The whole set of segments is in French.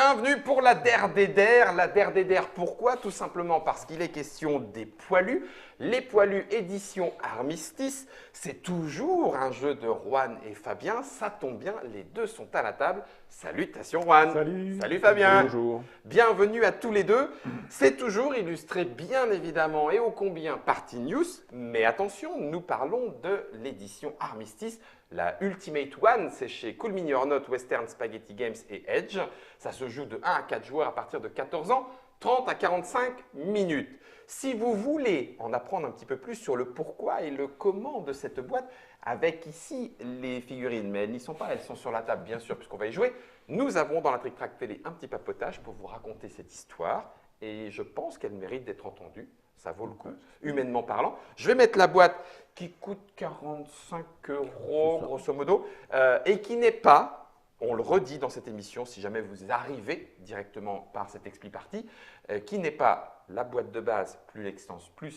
Bienvenue pour la Der des Der. La Der des Der, pourquoi? Tout simplement parce qu'il est question des poilus. Les poilus édition Armistice, c'est toujours un jeu de Juan et Fabien. Ça tombe bien, les deux sont à la table. Salutations Juan. Salut. Salut Fabien. Bonjour. Bienvenue à tous les deux. C'est toujours illustré bien évidemment et ô combien par T-News. Mais attention, nous parlons de l'édition Armistice. La Ultimate One, c'est chez Cool Mini or Not, Western Spaghetti Games et Edge. Ça se joue de 1 à 4 joueurs à partir de 14 ans, 30 à 45 minutes. Si vous voulez en apprendre un petit peu plus sur le pourquoi et le comment de cette boîte, avec ici les figurines, mais elles n'y sont pas, elles sont sur la table bien sûr puisqu'on va y jouer, nous avons dans la Trick Track Télé un petit papotage pour vous raconter cette histoire et je pense qu'elle mérite d'être entendue. Ça vaut le coup, humainement parlant. Je vais mettre la boîte qui coûte 45 € grosso modo et qui n'est pas, on le redit dans cette émission si jamais vous arrivez directement par cette expli partie, qui n'est pas la boîte de base plus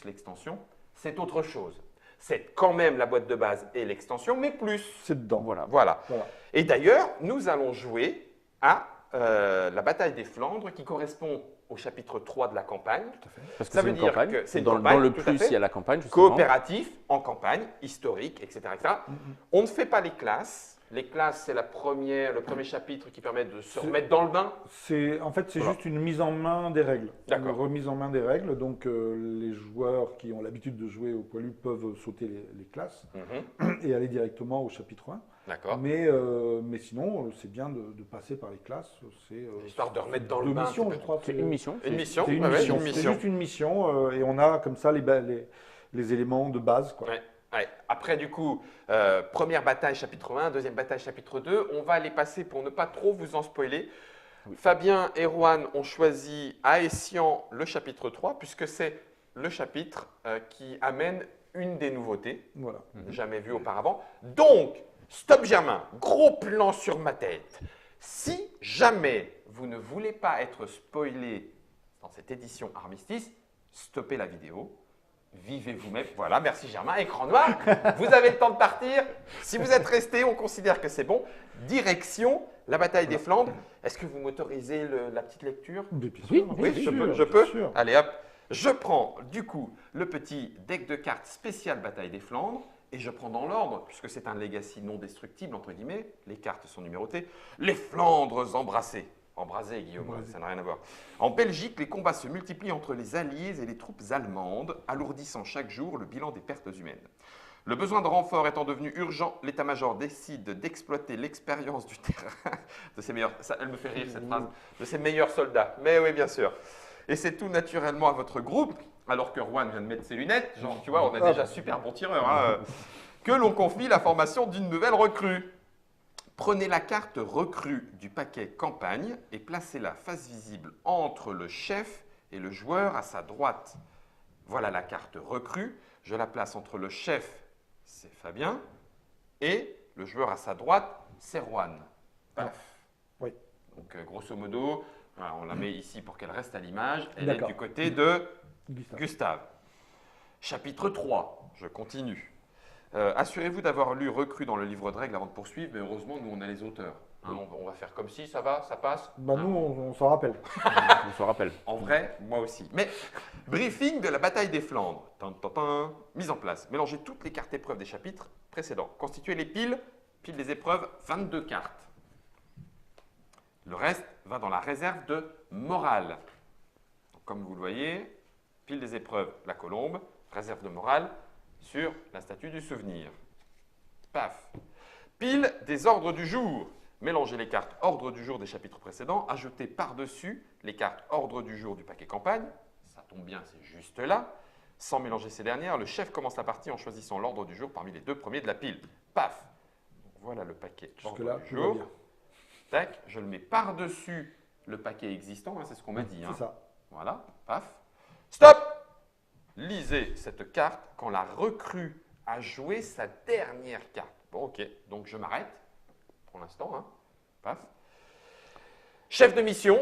l'extension, c'est autre chose. C'est quand même la boîte de base et l'extension, mais plus. C'est dedans. Voilà. Et d'ailleurs, nous allons jouer à la bataille des Flandres qui correspond au chapitre 3 de la campagne. Tout à fait. Parce que Ça c'est veut une dire campagne. que c'est une Dans campagne, le tout à plus, fait. il y a la campagne, justement. Coopératif, en campagne, historique, etc. etc. On ne fait pas les classes. Les classes, c'est le premier chapitre qui permet de se remettre dans le bain. En fait, c'est Voilà. juste une mise en main des règles. D'accord. Une remise en main des règles. Donc, les joueurs qui ont l'habitude de jouer au poilu peuvent sauter les classes et aller directement au chapitre 1. D'accord. Mais sinon, c'est bien de passer par les classes. C'est Histoire de remettre dans le deux bain. missions, un petit je peu. crois. C'est une mission. Une mission. C'est une ouais, ouais, mission. une C'est mission. juste une mission et on a comme ça les éléments de base, quoi. Ouais, ouais. Après, du coup, première bataille chapitre 1, deuxième bataille chapitre 2. On va les passer pour ne pas trop vous en spoiler. Fabien et Juan ont choisi à Essian le chapitre 3, puisque c'est le chapitre qui amène une des nouveautés, Voilà. jamais vues auparavant. Donc, stop Germain, gros plan sur ma tête. Si jamais vous ne voulez pas être spoilé dans cette édition Armistice, stoppez la vidéo. Vivez vous-même. Voilà, merci Germain. Écran noir. Vous avez le temps de partir. Si vous êtes resté, on considère que c'est bon. Direction la bataille des Flandres. Est-ce que vous m'autorisez la petite lecture? Mais bien Oui, sûr, oui, bien je sûr, peux. Je bien peux. sûr. Allez hop. Je prends du coup le petit deck de cartes spécial bataille des Flandres et je prends dans l'ordre, puisque c'est un legacy non destructible, entre guillemets. Les cartes sont numérotées. Les Flandres embrassées. Embrasées, Guillaume, Embrasées. ça n'a rien à voir. En Belgique, les combats se multiplient entre les Alliés et les troupes allemandes, alourdissant chaque jour le bilan des pertes humaines. Le besoin de renfort étant devenu urgent, l'état-major décide d'exploiter l'expérience du terrain de ses meilleurs. Elle me fait rire cette phrase. De ses meilleurs soldats. Mais oui, bien sûr. Et c'est tout naturellement à votre groupe, alors que Juan vient de mettre ses lunettes, genre tu vois, on est déjà super bon tireur, hein, que l'on confie la formation d'une nouvelle recrue. Prenez la carte recrue du paquet campagne et placez-la face visible entre le chef et le joueur à sa droite. Voilà la carte recrue. Je la place entre le chef, c'est Fabien, et le joueur à sa droite, c'est Juan. Paf. Oui. Donc grosso modo, voilà, on la met ici pour qu'elle reste à l'image. Elle est D'accord. du côté de Gustave. Gustave. Chapitre 3, je continue. Assurez-vous d'avoir lu Recrue dans le livre de règles avant de poursuivre, mais heureusement, nous, on a les auteurs. Hein, on va faire comme si, ça va, ça passe. Bah, nous, on s'en rappelle. On se rappelle. En vrai, moi aussi. Mais briefing de la bataille des Flandres. Tin, tin, tin. Mise en place. Mélangez toutes les cartes épreuves des chapitres précédents. Constituez les piles des épreuves, 22 cartes. Le reste va dans la réserve de morale. Donc, comme vous le voyez, pile des épreuves, la colombe, réserve de morale sur la statue du souvenir. Paf. Pile des ordres du jour. Mélangez les cartes ordre du jour des chapitres précédents, ajoutez par-dessus les cartes ordre du jour du paquet campagne. Ça tombe bien, c'est juste là. Sans mélanger ces dernières, le chef commence la partie en choisissant l'ordre du jour parmi les deux premiers de la pile. Paf. Donc, voilà le paquet ordre Jusque-là, du tout va jour. bien. Tac, je le mets par-dessus le paquet existant, hein, c'est ce qu'on m'a dit. Hein. C'est ça. Voilà, paf. Stop! Lisez cette carte quand la recrue a joué sa dernière carte. Bon, ok, donc je m'arrête pour l'instant. Hein. Paf. Chef de mission.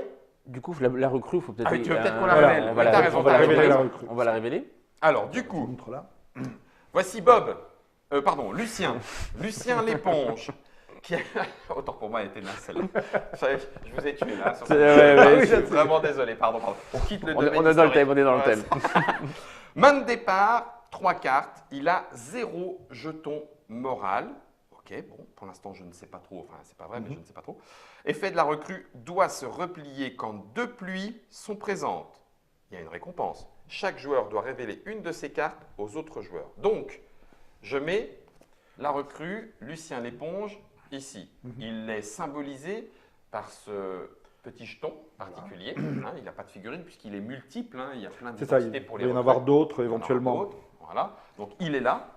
Du coup, la recrue, il faut peut-être. Ah oui, tu veux peut-être qu'on la Voilà, révèle. On Oui, va t'as la raison, on va t'as la raison, révéler t'as la raison. recrue. On va la révéler. Alors, du Je vous coup, montre là. voici Bob. Pardon, Lucien. Lucien l'éponge. Autant pour moi, elle était naze celle-là. Je vous ai tué là. Sur Ouais, cette- ouais, je suis c'est- vraiment désolé, pardon. On quitte le domaine On est dans le historique. thème, on est dans le Ouais, thème. Main de départ, 3 cartes. Il a 0 jeton moral. Ok, bon, pour l'instant, je ne sais pas trop. Enfin, c'est pas vrai, mais je ne sais pas trop. Effet de la recrue doit se replier quand 2 pluies sont présentes. Il y a une récompense. Chaque joueur doit révéler une de ses cartes aux autres joueurs. Donc, je mets la recrue, Lucien l'éponge, ici. Il est symbolisé par ce petit jeton particulier. Hein, il n'a pas de figurine puisqu'il est multiple. Hein, il y a plein C'est ça, il d'identités pour va les y en recrues. avoir d'autres Il y en aura éventuellement. d'autres, Voilà. Donc, il est là.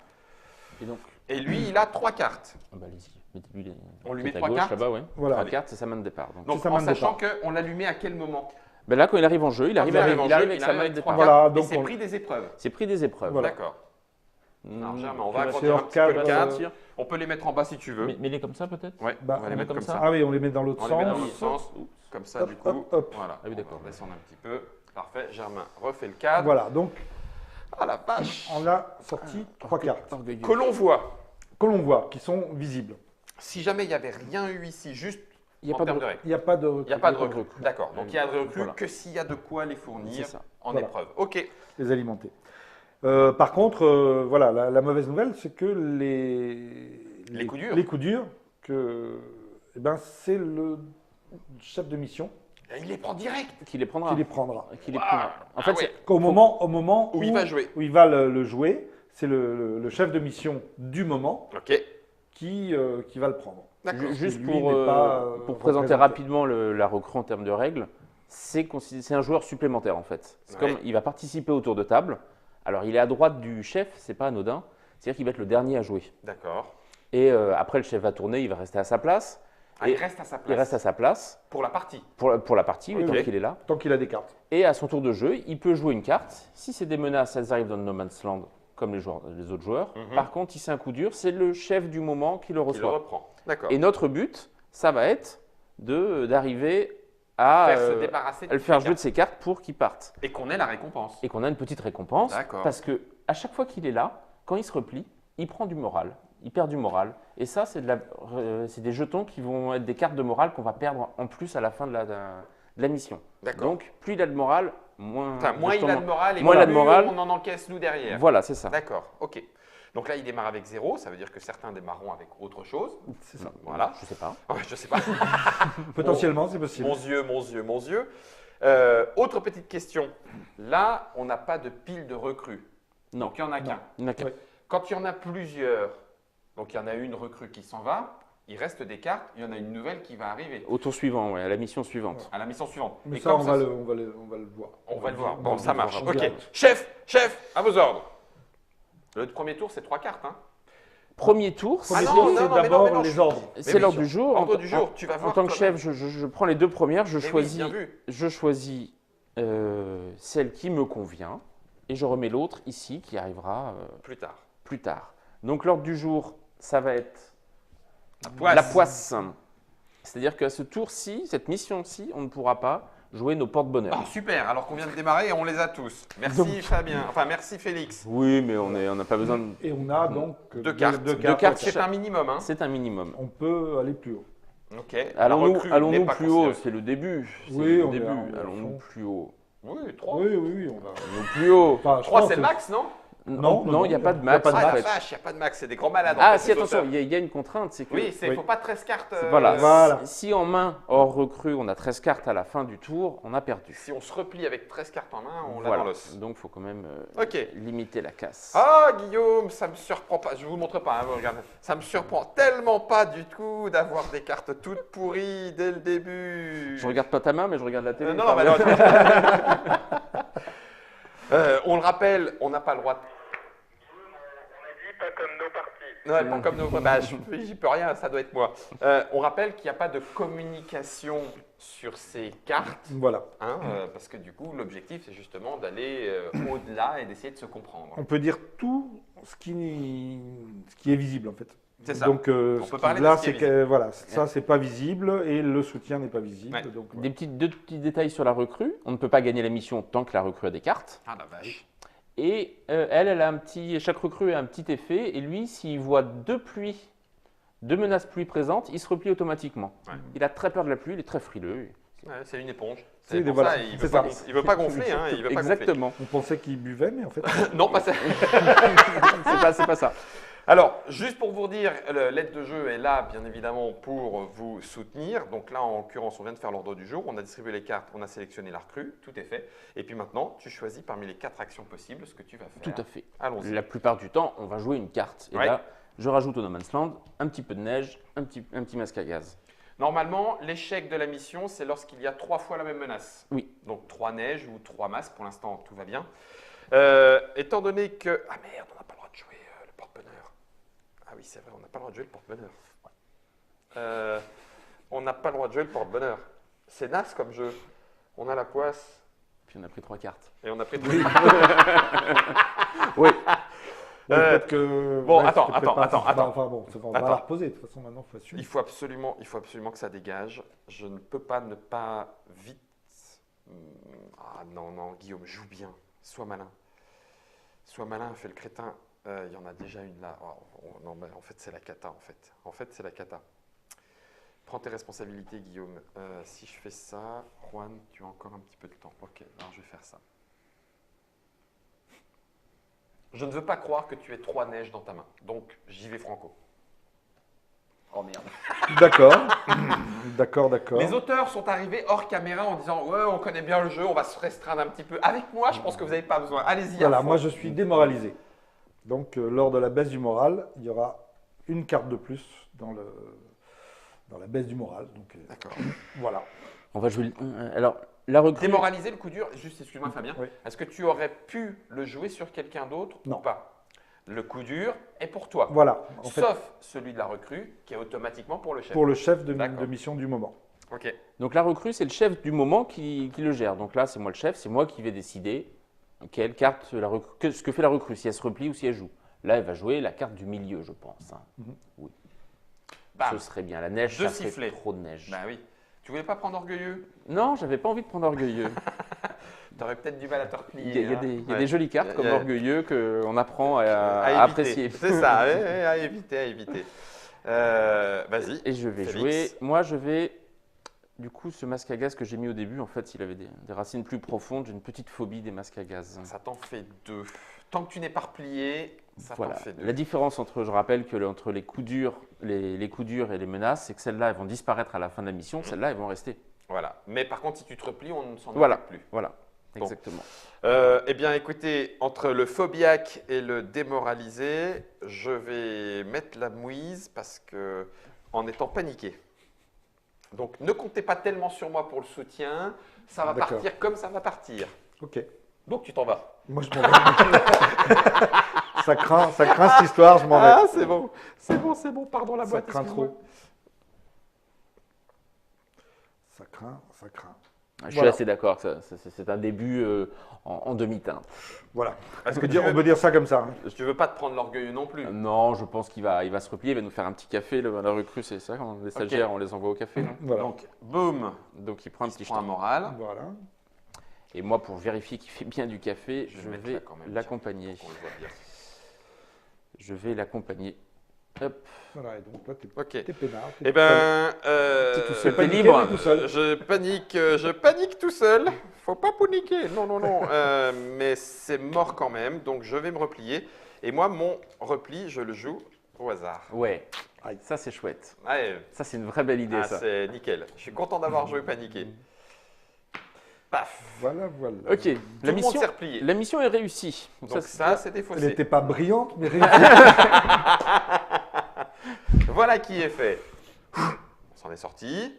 Et donc, Et lui, il a 3 cartes. ah bah, allez-y, mettez-lui les. On lui peut-être met à 3 gauche, cartes là-bas, ouais. Voilà. 3 cartes, c'est sa main de départ. Donc. Donc, sa en main de sachant départ. qu'on l'allumait à quel moment? Ben là, quand il arrive en jeu, il arrive Quand avec, en il jeu, arrive avec sa main de 3 départ. Voilà, cartes. donc et c'est on- pris des épreuves. C'est pris des épreuves. Voilà. D'accord. Alors, Mmh. Germain, on va Tu vas agrandir un hors petit peu le cadre, cadre. On peut les mettre en bas si tu veux. Mais les comme ça, peut-être Ouais, Bah, on va les mettre comme ça. Ah oui, on les met dans l'autre On les met dans sens. l'autre sens. Comme ça, Hop, du coup. hop, hop. Voilà. Ah oui, d'accord. On va descendre un petit peu. Parfait. Germain refait le cadre. Voilà, donc Ah la vache. on a sorti 3 cartes Que l'on voit. que l'on voit, qui sont visibles. Si jamais il n'y avait rien eu ici, juste Il n'y a en pas termes de. de règles. Il n'y a pas de Il n'y a pas de Il y a pas de recrue. recrue. D'accord. Donc il y a de recrue Voilà. que s'il y a de quoi les fournir C'est ça. en Voilà. épreuve. Ok. les alimenter. Par contre, voilà, la mauvaise nouvelle, c'est que Les coups durs. les coups durs, eh ben, c'est le chef de mission Il les prend direct. Qui les prendra. qui les prendra. Qui les Waouh. prendra. En Ah fait, ouais. c'est. Au moment Où il va jouer. où il va le jouer, c'est le chef de mission du moment Ok. qui va le prendre. D'accord. Juste Lui pour, n'est pas, pour présenter représenté. rapidement la recrue en termes de règles, c'est un joueur supplémentaire en fait. C'est Ouais. comme il va participer au tour de table. Alors il est à droite du chef, c'est pas anodin. C'est-à-dire qu'il va être le dernier à jouer. D'accord. Et après le chef va tourner, il va rester à sa place. Ah, Et il reste à sa place. Il reste à sa place Pour la partie. pour la partie, Oui, tant oui. qu'il est là. Tant qu'il a des cartes. Et à son tour de jeu, il peut jouer une carte. Si c'est des menaces, elles arrivent dans le No Man's Land comme les autres joueurs. Mhm. Par contre, si c'est un coup dur, c'est le chef du moment qui le Il le reçoit. reprend. D'accord. Et notre but, ça va être d'arriver à Faire se débarrasser le faire jouer de ses cartes pour qu'il parte. Et qu'on ait la récompense. Et qu'on a une petite récompense. D'accord. Parce que à chaque fois qu'il est là, quand il se replie, il prend du moral. Il perd du moral. Et ça, c'est des jetons qui vont être des cartes de morale qu'on va perdre en plus à la fin de la mission. D'accord. Donc, plus il a de morale, moins, Enfin, moins il justement, a de morale et moins il a de plus morale. on en encaisse nous derrière. Voilà, c'est ça. D'accord. Ok. Donc là, il démarre avec 0. Ça veut dire que certains démarreront avec autre chose. C'est ça. Voilà. Je sais pas. Ouais, je sais pas. Potentiellement, c'est possible. Mon yeux, mon yeux, mon yeux. Autre petite question. Là, on n'a pas de pile de recrues. Non. Donc il n'y en a qu'un. Il n'y en a qu'un. Ouais. Quand il y en a plusieurs, donc il y en a une recrue qui s'en va, il reste des cartes, il y en a une nouvelle qui va arriver Au tour suivant, ouais, à la mission suivante. à la mission suivante. Mais Et ça, comme on va le voir. on va le voir. On Bon, va ça le marche. voir en Ok. direct. Chef, à vos ordres. Le premier tour, c'est 3 cartes. Hein. Premier tour, Ah Premier non, tour, non, c'est non, mais d'abord non, les je- ordres. c'est Mais l'ordre oui, du jour. ordre du jour, tu vas En voir tant que quand chef, même. je prends les deux premières. Mais oui, bien vu. Je choisis celle qui me convient et je remets l'autre ici qui arrivera Plus tard. plus tard. Donc l'ordre du jour, ça va être Poisse. la poisse. C'est-à-dire qu'à ce tour-ci, cette mission-ci, on ne pourra pas jouer nos porte-bonheur. Ah, super, alors qu'on vient de démarrer et on les a tous. Merci Fabien, enfin merci Félix. Oui, mais on n'a pas besoin de... Et on a donc Deux cartes. deux Deux cartes. C'est un minimum. Hein. C'est un minimum. On peut aller plus haut. Ok. La recrue n'est Allons-nous pas plus haut, considérée. c'est le début. C'est Oui, le on début. verra, on verra. Allons-nous plus haut. Oui, 3. Oui, on va. Allons-nous plus haut. Enfin, je 3 pense c'est le que- max, non? Non, il n'y a pas de il y a max. pas de Ah en la fait. vache, il n'y a pas de max, c'est des grands malades. en Ah, fait, si, ces attention, auteurs. il y a une contrainte, c'est que... Oui, il ne Oui. faut pas 13 cartes. Voilà. Voilà. Si en main, hors recrue, on a 13 cartes à la fin du tour, on a perdu. Si on se replie avec 13 cartes en main, on l'a Voilà. dans l'os. Donc, il faut quand même Ok. limiter la casse. Ah Guillaume, ça me surprend pas. Je vous montre pas, hein, vous regardez. Ça me surprend tellement pas du tout d'avoir des cartes toutes pourries dès le début. Je regarde pas ta main, mais je regarde la télé. Non, mais non. On le rappelle, on n'a pas le droit. Pas comme nos parties. Ouais, pas comme nos. Bah, j'y peux rien, ça doit être moi. On rappelle qu'il n'y a pas de communication sur ces cartes, Voilà. hein, parce que du coup, l'objectif, c'est justement d'aller au-delà et d'essayer de se comprendre. On peut dire tout ce qui est visible en fait. C'est ça. Donc On ce peut qui- parler de là, ce qui est c'est que voilà, ça c'est pas visible et le soutien n'est pas visible. Ouais. Donc, voilà. Deux petits détails sur la recrue. On ne peut pas gagner la mission tant que la recrue a des cartes. Ah la vache. Et elle a chaque recrue a un petit effet. Et lui, s'il voit deux pluies deux menaces pluie présentes, il se replie automatiquement. Ouais. Il a très peur de la pluie, il est très frileux. Ouais, c'est une éponge. C'est Pour voilà, ça, il c'est veut pas, ça. il veut pas gonfler. Hein, il veut pas Exactement. On pensait qu'il buvait, mais en fait. non, pas ça. C'est pas ça. Alors, juste pour vous dire, l'aide de jeu est là, bien évidemment, pour vous soutenir. Donc là, en l'occurrence, on vient de faire l'ordre du jour. On a distribué les cartes, on a sélectionné la recrue, tout est fait. Et puis maintenant, tu choisis parmi les 4 actions possibles ce que tu vas faire. Tout à fait. Allons-y. La plupart du temps, on va jouer une carte. Et Ouais. là, je rajoute au No Man's Land un petit peu de neige, un petit masque à gaz. Normalement, l'échec de la mission, c'est lorsqu'il y a 3 fois la même menace. Oui. Donc 3 neiges ou 3 masques. Pour l'instant, tout va bien. Étant donné que… Ah merde, on n'a pas le droit de jouer le porte-bonheur. Ah oui, c'est vrai, on n'a pas le droit de jouer le porte-bonheur. On n'a pas le droit de jouer le porte-bonheur. C'est naze comme jeu. On a la poisse Puis on a pris 3 cartes. et on a pris… Oui. Ouais, peut-être que. Bon, ouais, attends, c'est peut-être attends. Enfin bon, on va Attends. la reposer. De toute façon, maintenant, il faut assumer. Il faut absolument que ça dégage. Je ne peux pas ne pas vite… Ah non, Guillaume, joue bien. Sois malin. Sois malin, fais le crétin. Il y en a déjà une là. Non, mais en fait, c'est la cata, en fait, c'est la cata. Prends tes responsabilités, Guillaume. Si je fais ça, Juan, tu as encore un petit peu de temps. Ok, alors je vais faire ça. Je ne veux pas croire que tu aies 3 neiges dans ta main. Donc, j'y vais franco. Oh merde. D'accord. D'accord. Les auteurs sont arrivés hors caméra en disant « Ouais, on connaît bien le jeu, on va se restreindre un petit peu. » Avec moi, je pense que vous n'avez pas besoin. Allez-y. à Voilà, fond. moi je suis démoralisé. Donc, lors de la baisse du moral, il y aura une carte de plus dans la baisse du moral. Donc, D'accord. voilà. On va jouer. Alors, la recrue. Démoraliser le coup dur, juste excuse-moi Fabien, Oui. est-ce que tu aurais pu le jouer sur quelqu'un d'autre ou Non. pas? Le coup dur est pour toi, Voilà. En fait, sauf celui de la recrue qui est automatiquement pour le chef. pour le chef de D'accord. mission du moment. Ok, Donc, la recrue, c'est le chef du moment qui le gère. Donc là, c'est moi le chef, c'est moi qui vais décider quelle carte ce que fait la recrue, si elle se replie ou si elle joue. Là, elle va jouer la carte du milieu, je pense. Hein. Oui. bam. Ce serait bien. La neige, Deux ça fait sifflets. trop de neige. Bah oui. Tu voulais pas prendre orgueilleux? Non, j'avais pas envie de prendre orgueilleux. Tu aurais peut-être du mal à te replier. Il y a, hein. des, il y a Ouais. des jolies cartes comme Il y a- orgueilleux qu'on apprend à éviter. apprécier. C'est ça, ouais, à éviter. Vas-y. Et je vais Félix. jouer. Moi, je vais. Du coup, ce masque à gaz que j'ai mis au début, en fait, il avait des racines plus profondes. J'ai une petite phobie des masques à gaz. Ça t'en fait 2. Tant que tu n'es pas replié, ça Voilà. t'en fait 2. La différence entre, je rappelle que entre les coups durs, les coups durs et les menaces, c'est que celles-là, elles vont disparaître à la fin de la mission. Celles-là, elles vont rester. Voilà. Mais par contre, si tu te replies, on ne s'en Voilà. occupe plus. Voilà. Bon. Exactement. Eh bien, écoutez, entre le phobiaque et le démoralisé, je vais mettre la mouise parce que, en étant paniqué. Donc, ne comptez pas tellement sur moi pour le soutien. Ça va D'accord. partir comme ça va partir. Ok. Donc, tu t'en vas. Moi, je m'en vais. ça craint cette histoire, je m'en vais. Ah, c'est bon. Pardon la Ça boîte. craint excuse-moi. trop. Ça craint. Je suis Voilà. assez d'accord. C'est un début en demi-teinte. Voilà. Est-ce que On peut dire ça comme ça. Hein. Tu veux pas te prendre l'orgueil non plus. Non, je pense qu'il va se replier. Il va nous faire un petit café. La recrue, c'est ça. Quand les stagiaires, on les envoie au café. Non Voilà. Donc, boum, Donc, il prend un il se petit prend un jeton. moral. Voilà. Et moi, pour vérifier qu'il fait bien du café, Je vais je mettre vais là quand même, l'accompagner. On le voit bien. Je vais l'accompagner. Hop. Voilà. Et donc, toi, t'es Ok. peinard. Eh ben, T'es tout seul, t'es paniqué, libre. mais tout seul. je panique tout seul. Faut pas paniquer. Non. Mais c'est mort quand même. Donc je vais me replier. Et moi, mon repli, je le joue au hasard. Ouais. Aïe. Ça, c'est chouette. Allez, Ça, c'est une vraie belle idée, ça. c'est nickel. Je suis content d'avoir joué paniqué. Paf. Voilà. Ok. Tout le monde s'est replié. La mission est réussie. Donc ça, c'est Elle défaussé. n'était pas brillante, mais réussie. Voilà qui est fait. On s'en est sorti.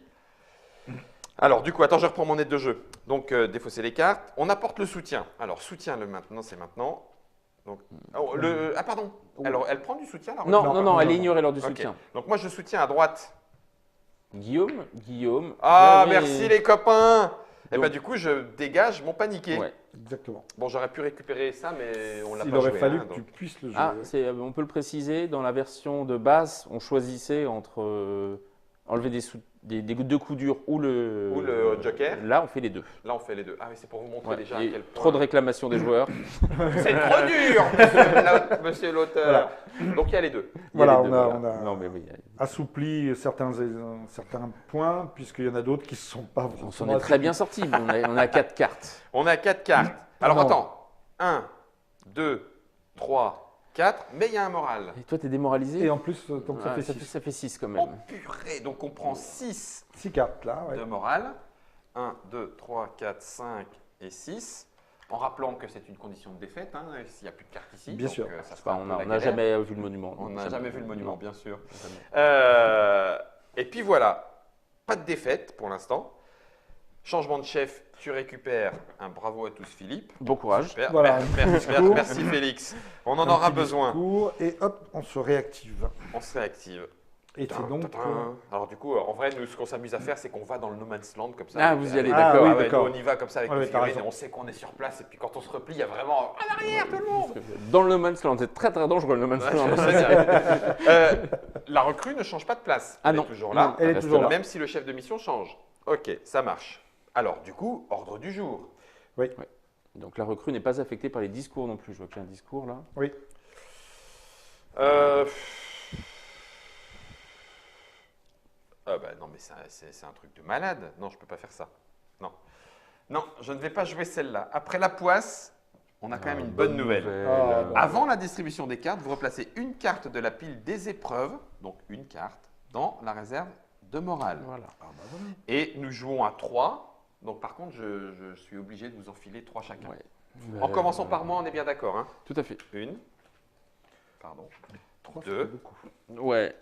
Alors, du coup, attends, je reprends mon aide de jeu. Donc, défausser les cartes. On apporte le soutien. Alors, soutien, maintenant, c'est maintenant. Donc, ah, pardon. Alors, elle prend du soutien, la recrue? Non, elle est non. ignorée lors du Ok. soutien. Donc, moi, je soutiens à droite. Guillaume. Ah, vous avez- merci les copains. Et Donc- bah, du coup, je dégage mon paniqué. Ouais. Exactement. Bon, j'aurais pu récouper ça, mais on l'a Il pas aurait joué. fallu hein, que tu donc. puisses le jouer. Ah, on peut le préciser, dans la version de base, on choisissait entre enlever des deux coups durs ou le joker. Là, on fait les deux. Là, on fait les deux. Ah oui, c'est pour vous montrer Ouais, déjà à et quel point. trop de réclamations des joueurs. C'est trop dur, monsieur l'auteur. Donc, il y a les deux. Il y a Voilà, les deux, on a Non, mais oui, assoupli certains points, puisqu'il y en a d'autres qui ne sont pas on vraiment s'en est très bien sorti. On a 4 cartes. On a 4 cartes. Alors, Non. attends. 1, 2, 3, 4. Mais il y a un moral. Et toi, tu es démoralisé. Et en plus, donc ça Ah, fait 6. ça fait 6 quand Oh même. purée. Donc, on prend 6 6 cartes là. Ouais. de morale. 1, 2, 3, 4, 5 et 6. En rappelant que c'est une condition de défaite, hein, s'il n'y a plus de cartes ici. Bien donc, sûr. ça sera un peu On la n'a galère. jamais vu le monument. On n'a jamais vu le monument, bien sûr. Jamais. Et puis voilà, pas de défaite pour l'instant. Changement de chef, tu récupères un bravo à tous Philippe. Bon courage. Super. Voilà. Merci Félix. On en Un aura petit besoin. discours, et hop, on se réactive. On se réactive. Et c'est donc. Alors du coup, en vrai, nous, ce qu'on s'amuse à faire, c'est qu'on va dans le No Man's Land comme ça. Ah, vous y allez, Ah, d'accord. oui, ouais, d'accord. nous, on y va comme ça avec Ouais, nos ouais, t'as figurines et raison. on sait qu'on est sur place. Et puis quand on se replie, il y a vraiment en arrière tout le monde. Dans le No Man's Land, c'est très très dangereux le No Man's Ouais, Land. je sais bien. La recrue ne change pas de place. Ah Elle non. est toujours là. Elle est reste toujours là. Même si le chef de mission change. Ok, ça marche. Alors, du coup, ordre du jour. Oui. Donc la recrue n'est pas affectée par les discours non plus. Je vois qu'il y a un discours là. Oui. Ah bah non, mais c'est un truc de malade. Non, je peux pas faire ça. Non. Non, je ne vais pas jouer celle-là. Après la poisse, on a quand même une bonne nouvelle. Ah, bon. Avant la distribution des cartes, vous replacez une carte de la pile des épreuves, donc une carte, dans la réserve de morale. Voilà. Ah, bah, voilà. Et nous jouons à 3. Donc par contre, je suis obligé de vous enfiler 3 chacun. Ouais. En commençant par moi, on est bien d'accord. Hein, Tout à fait. une. Pardon. 3, Deux. c'est beaucoup. Ouais.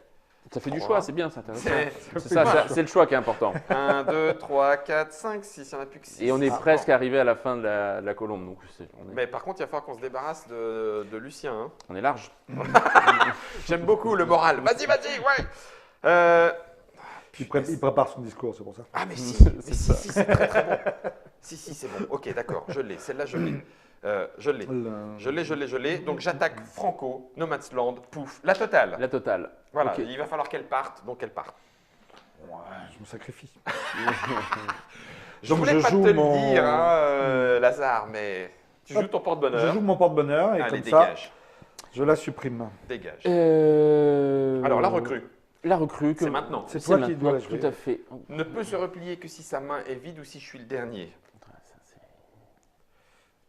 Ça fait du Trois. choix, c'est bien, c'est intéressant. C'est C'est ça, c'est le choix qui est important. 1, 2, 3, 4, 5, 6. Il n'y en a plus que 6. Et on est presque arrivé à la fin de la colombe. Donc Mais par contre, il va falloir qu'on se débarrasse de Lucien. Hein. on est large. J'aime beaucoup le moral. Vas-y, ouais. Il prépare son discours, c'est pour ça. Ah mais si, C'est ça. c'est très très bon. Si, c'est bon. Ok, d'accord, je l'ai. Celle-là, je l'ai. Je l'ai. Donc j'attaque Franco, No Man's Land, pouf, la totale. La totale. Voilà, Ok. il va falloir qu'elle parte, donc elle parte. Ouais, je me sacrifie. Je Donc, voulais je pas joue te le mon- dire, hein, Lazare, mais tu joues Hop, ton Je porte-bonheur. joue mon porte-bonheur et Allez, comme ça, dégage. je la supprime. Dégage. Alors Alors, la recrue La recrue. C'est maintenant. C'est toi qui dois la Tout jouer. à fait. ne peut se replier que si sa main est vide ou si je suis le dernier.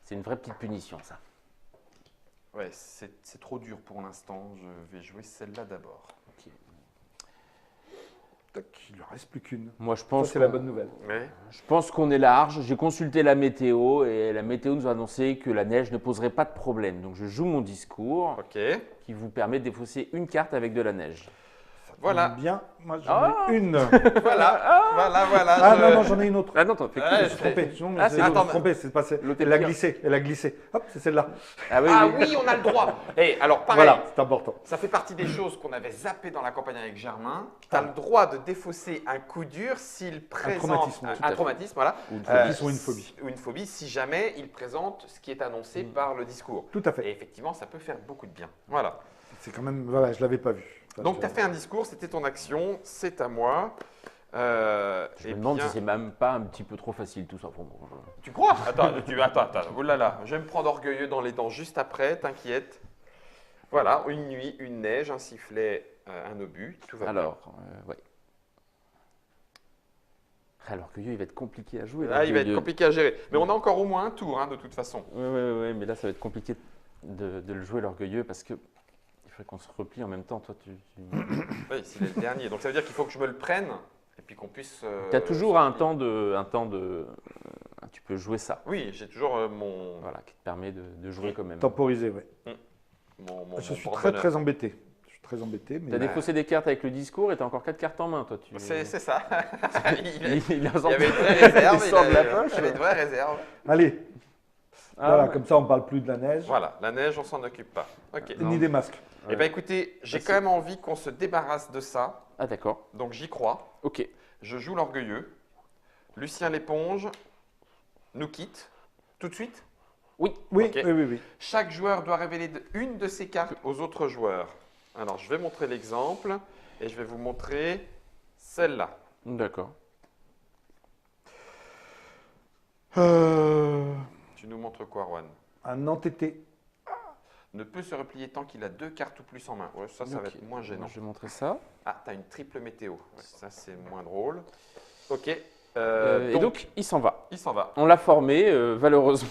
C'est une vraie petite punition, ça. Ouais, c'est trop dur pour l'instant. Je vais jouer celle-là d'abord. Ok. Tac, il ne reste plus qu'une. Moi, je Ça, pense c'est la bonne nouvelle. Ouais. Je pense qu'on est large. J'ai consulté la météo et la météo nous a annoncé que la neige ne poserait pas de problème. Donc je joue mon discours Ok. qui vous permet de défausser une carte avec de la neige. Voilà. Bien, moi j'en Ah. ai une. Voilà. Ah je- non, non, j'en ai une autre. Ah non, t'en fais Ouais, que Je des- me suis trompé. Non, mais Ah, c'est- c'est- je me suis attends, trompé, c'est pas ça. L'autre Elle est a pire. glissé, elle a glissé. Hop, c'est celle-là. Ah oui, Ah oui. oui, on a le droit. Et alors, pareil, Voilà, c'est important. ça fait partie des choses qu'on avait zappées dans la campagne avec Germain. Tu as le droit de défausser un coup dur s'il présente traumatisme, tout à un fait. traumatisme, voilà. Ou une phobie ou une phobie. Ou une phobie, si jamais il présente ce qui est annoncé par le discours. Tout à Et fait. effectivement, ça peut faire beaucoup de bien. Voilà. C'est quand même. Voilà, je l'avais pas vu. Enfin, Donc, je- tu as fait un discours, c'était ton action, c'est à moi. Je me demande bien- si c'est même pas un petit peu trop facile tout ça pour moi. Tu crois? Attends. Oh là là, je vais me prendre orgueilleux dans les dents juste après, t'inquiète. Voilà, une nuit, une neige, un sifflet, un obus, tout va bien. Alors, ouais. Alors que il va être compliqué à jouer. Là, il va être L'orgueilleux. compliqué à gérer. Mais on a encore au moins un tour, hein, de toute façon. Oui, mais là, ça va être compliqué de le jouer l'orgueilleux parce que il faudrait qu'on se replie en même temps. Toi, Oui, s'il est le dernier. Donc ça veut dire qu'il faut que je me le prenne et puis qu'on puisse. as toujours se un replier. temps de. Tu peux jouer ça, Oui, j'ai toujours mon, voilà, qui te permet de jouer quand même. Temporisé, oui. mon Je suis très porte-bonheur. très embêté. Je suis très embêté. Mais Tu as défaussé des cartes avec le discours et tu as encore 4 cartes en main, toi. C'est ça. il, Il a il y avait une vraie sorti- réserve. il sort de la poche. Il y avait une vraie réserve. Allez, Ah, voilà, ouais. comme ça on parle plus de la neige, Voilà, la neige, on s'en occupe pas. Ok. ni des masques. Eh bien écoutez, j'ai quand même envie qu'on se débarrasse de ça, Ah, d'accord. donc j'y crois. Ok. Je joue l'orgueilleux. Lucien l'éponge nous quitte tout de suite. Oui, Ok. oui. Chaque joueur doit révéler une de ses cartes aux autres joueurs. Alors je vais montrer l'exemple et je vais vous montrer celle-là. D'accord. Tu nous montres quoi, Juan? Un entêté. Ne peut se replier tant qu'il a 2 cartes ou plus en main. Ouais, ça va Ok. être moins gênant. Moi, je vais montrer ça. Ah, t'as une triple météo. Ouais, ça, c'est moins drôle. Ok. Et donc, il s'en va. il s'en va. On l'a formé, valeureusement.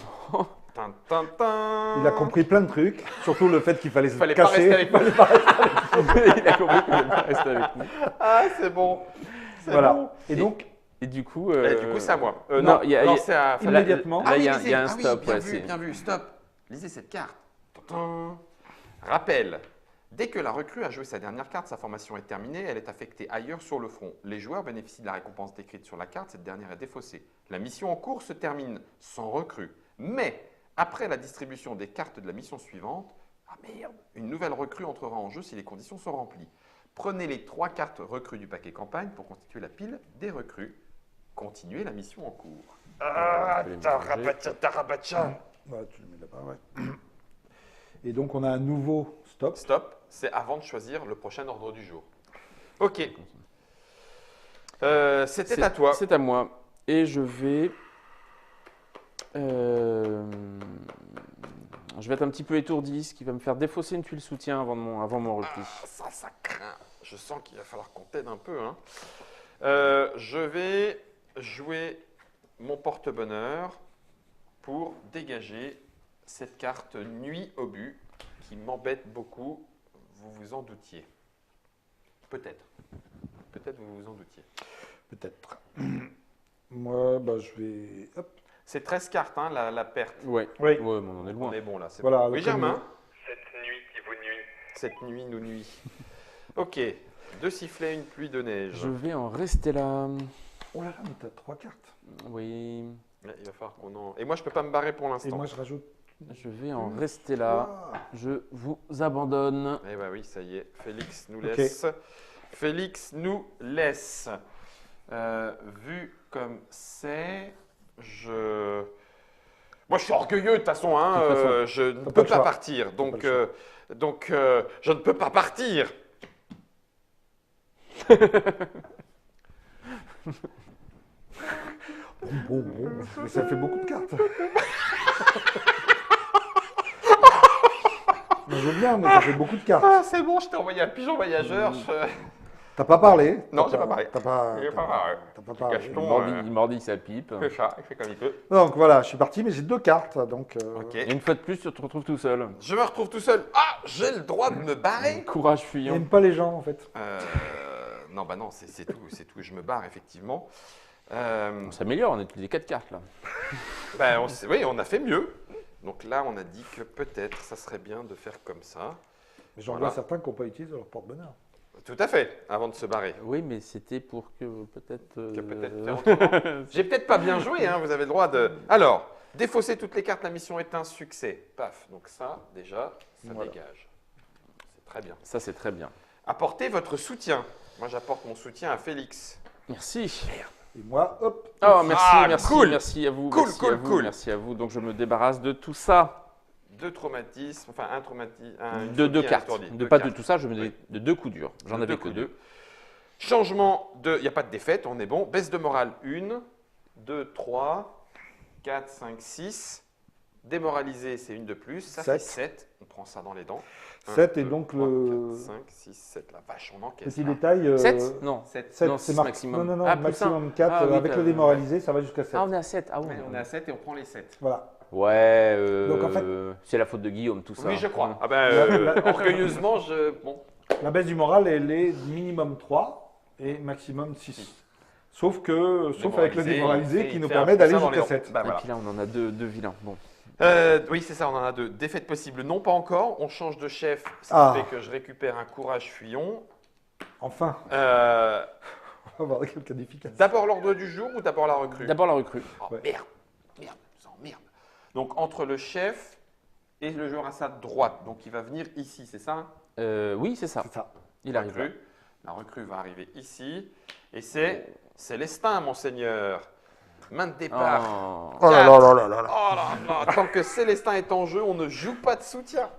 Tin, tin, tin. Il a compris plein de trucs, surtout le fait qu'il fallait se Fallait pas cacher. rester avec moi. Il a compris qu'il ne pas rester avec nous. Ah, c'est bon. C'est Voilà. bon. Et donc, Et du coup, Et du coup, c'est à moi. non, Non, il y a- non, c'est à. immédiatement. Là, il y a lisez. un Ah oui, stop. bien ouais, vu, c'est- bien vu. Stop. Lisez cette carte. Tintin. Rappel. Dès que la recrue a joué sa dernière carte, sa formation est terminée, elle est affectée ailleurs sur le front. Les joueurs bénéficient de la récompense décrite sur la carte, cette dernière est défaussée. La mission en cours se termine sans recrue. Mais, après la distribution des cartes de la mission suivante, ah merde, une nouvelle recrue entrera en jeu si les conditions sont remplies. Prenez les 3 cartes recrues du paquet campagne pour constituer la pile des recrues. Continuez la mission en cours. Ah, tarabacha, tarabacha. voilà, tu le mets là-bas, ouais. Et donc, on a un nouveau stop. Stop, c'est avant de choisir le prochain ordre du jour. Ok. C'était à toi. C'est à moi. Et je vais. Je vais être un petit peu étourdi, ce qui va me faire défausser une tuile soutien avant mon repli. Ah, ça craint. Je sens qu'il va falloir qu'on t'aide un peu. Hein. Je vais jouer mon porte-bonheur pour dégager cette carte nuit au but qui m'embête beaucoup. Vous vous en doutiez. Peut-être. Peut-être vous vous en doutiez. Peut-être. Moi, bah, je vais. Hop. C'est 13 cartes, hein, la perte. Ouais. Oui. Ouais, mais on en est loin. On est bon là. c'est Voilà, bon. le Oui, Germain. Cette nuit qui vous nuit. Cette nuit nous nuit. Ok. 2 sifflets, une pluie de neige. Je vais en rester là. Oh là là, mais t'as 3 cartes. Oui. Ouais, il va falloir qu'on en... Et moi, je peux pas me barrer pour Et l'instant. moi, je rajoute. Je vais en rester là. Ah. Je vous abandonne. Eh bien oui, ça y est. Félix nous Ok. laisse. Félix nous laisse. Vu comme c'est, moi, je suis orgueilleux de toute façon. Hein, De toute façon, je ne pas peux le pas choix. partir. Donc, pas le je ne peux pas partir. Bon. Mais ça fait beaucoup de cartes. Je veux bien, mais ça fait beaucoup de cartes. Ah, c'est bon, je t'ai envoyé un pigeon voyageur. T'as pas parlé? Non, j'ai pas parlé. T'as pas, J'ai pas parlé. t'as pas parlé. Cache-ton. Il mordit sa pipe. Il fait ça, il fait comme il peut. Donc voilà, je suis parti, mais j'ai 2 cartes. Donc, Ok. Et une fois de plus, tu te retrouves tout seul. Je me retrouve tout seul. Ah, j'ai le droit de me barrer. Courage il fuyant. n'aime pas les gens, en fait. Non, bah non, c'est tout. Je me barre, effectivement. On s'améliore, on a utilisé 4 cartes là. Oui, on a fait mieux. Donc là, on a dit que peut-être, ça serait bien de faire comme ça. Mais j'en Voilà. vois certains qui n'ont pas utilisé leur porte-bonheur. Tout à fait, avant de se barrer. Oui, mais c'était pour que peut-être. Que peut-être faire autrement. J'ai peut-être pas bien joué, hein, vous avez le droit de... Alors, défausser toutes les cartes, la mission est un succès. Paf, donc ça, déjà, ça Voilà. dégage. C'est très bien. Ça, c'est très bien. Apportez votre soutien. Moi, j'apporte mon soutien à Félix. Merci. Et moi, hop. Oh, merci, Ah, merci, cool. merci à vous. Cool, merci cool, à vous, cool. Merci à vous. Donc, je me débarrasse de tout ça. 2 traumatismes, enfin un traumatisme. De 2 cartes. Pas de tout ça, je me Oui. dis de 2 coups durs. J'en De avais deux que coups 2. Changement de... Il n'y a pas de défaite, on est bon. Baisse de morale 1, 2, 3, 4, 5, 6. Démoralisé, c'est une de plus. Ça fait 7. On prend ça dans les dents. 7 et donc le 4, 5, 6, 7. La vache, on encaisse. petit là. détail. 7 Non. 7. 7, Non, c'est six marqué. maximum. Non, Ah, plus maximum un. 4. Ah oui, avec t'as- le démoralisé, ça va jusqu'à 7. Ah, on est à 7. Ah ouais. On est à 7 et on prend les 7. Voilà. Ouais, Donc, en fait- c'est la faute de Guillaume, tout ça. Oui, je crois. Hein. Ah ben, orgueilleusement, Bon. La baisse du moral, elle est minimum 3 et maximum 6. Sauf avec le démoralisé qui nous permet d'aller jusqu'à 7. Bah, Et voilà. puis là, on en a deux vilains. Bon. Oui, c'est ça, on en a 2. Défaite possible, non, pas encore. On change de chef, ce qui Ah. fait que je récupère un courage fuyon. Enfin, Euh, on va avoir quelqu'un d'efficace. d'abord l'ordre du jour ou d'abord la recrue? D'abord la recrue. Oh, Ouais. merde, ça emmerde. Donc entre le chef et le joueur à sa droite. Donc il va venir ici, c'est ça? Oui, c'est ça. C'est ça. Il arrive là. Recrue. La recrue va arriver ici. Et c'est Célestin, monseigneur. Main de départ. Oh. Oh là là là là là là. Oh là là, tant que Célestin est en jeu, on ne joue pas de soutien.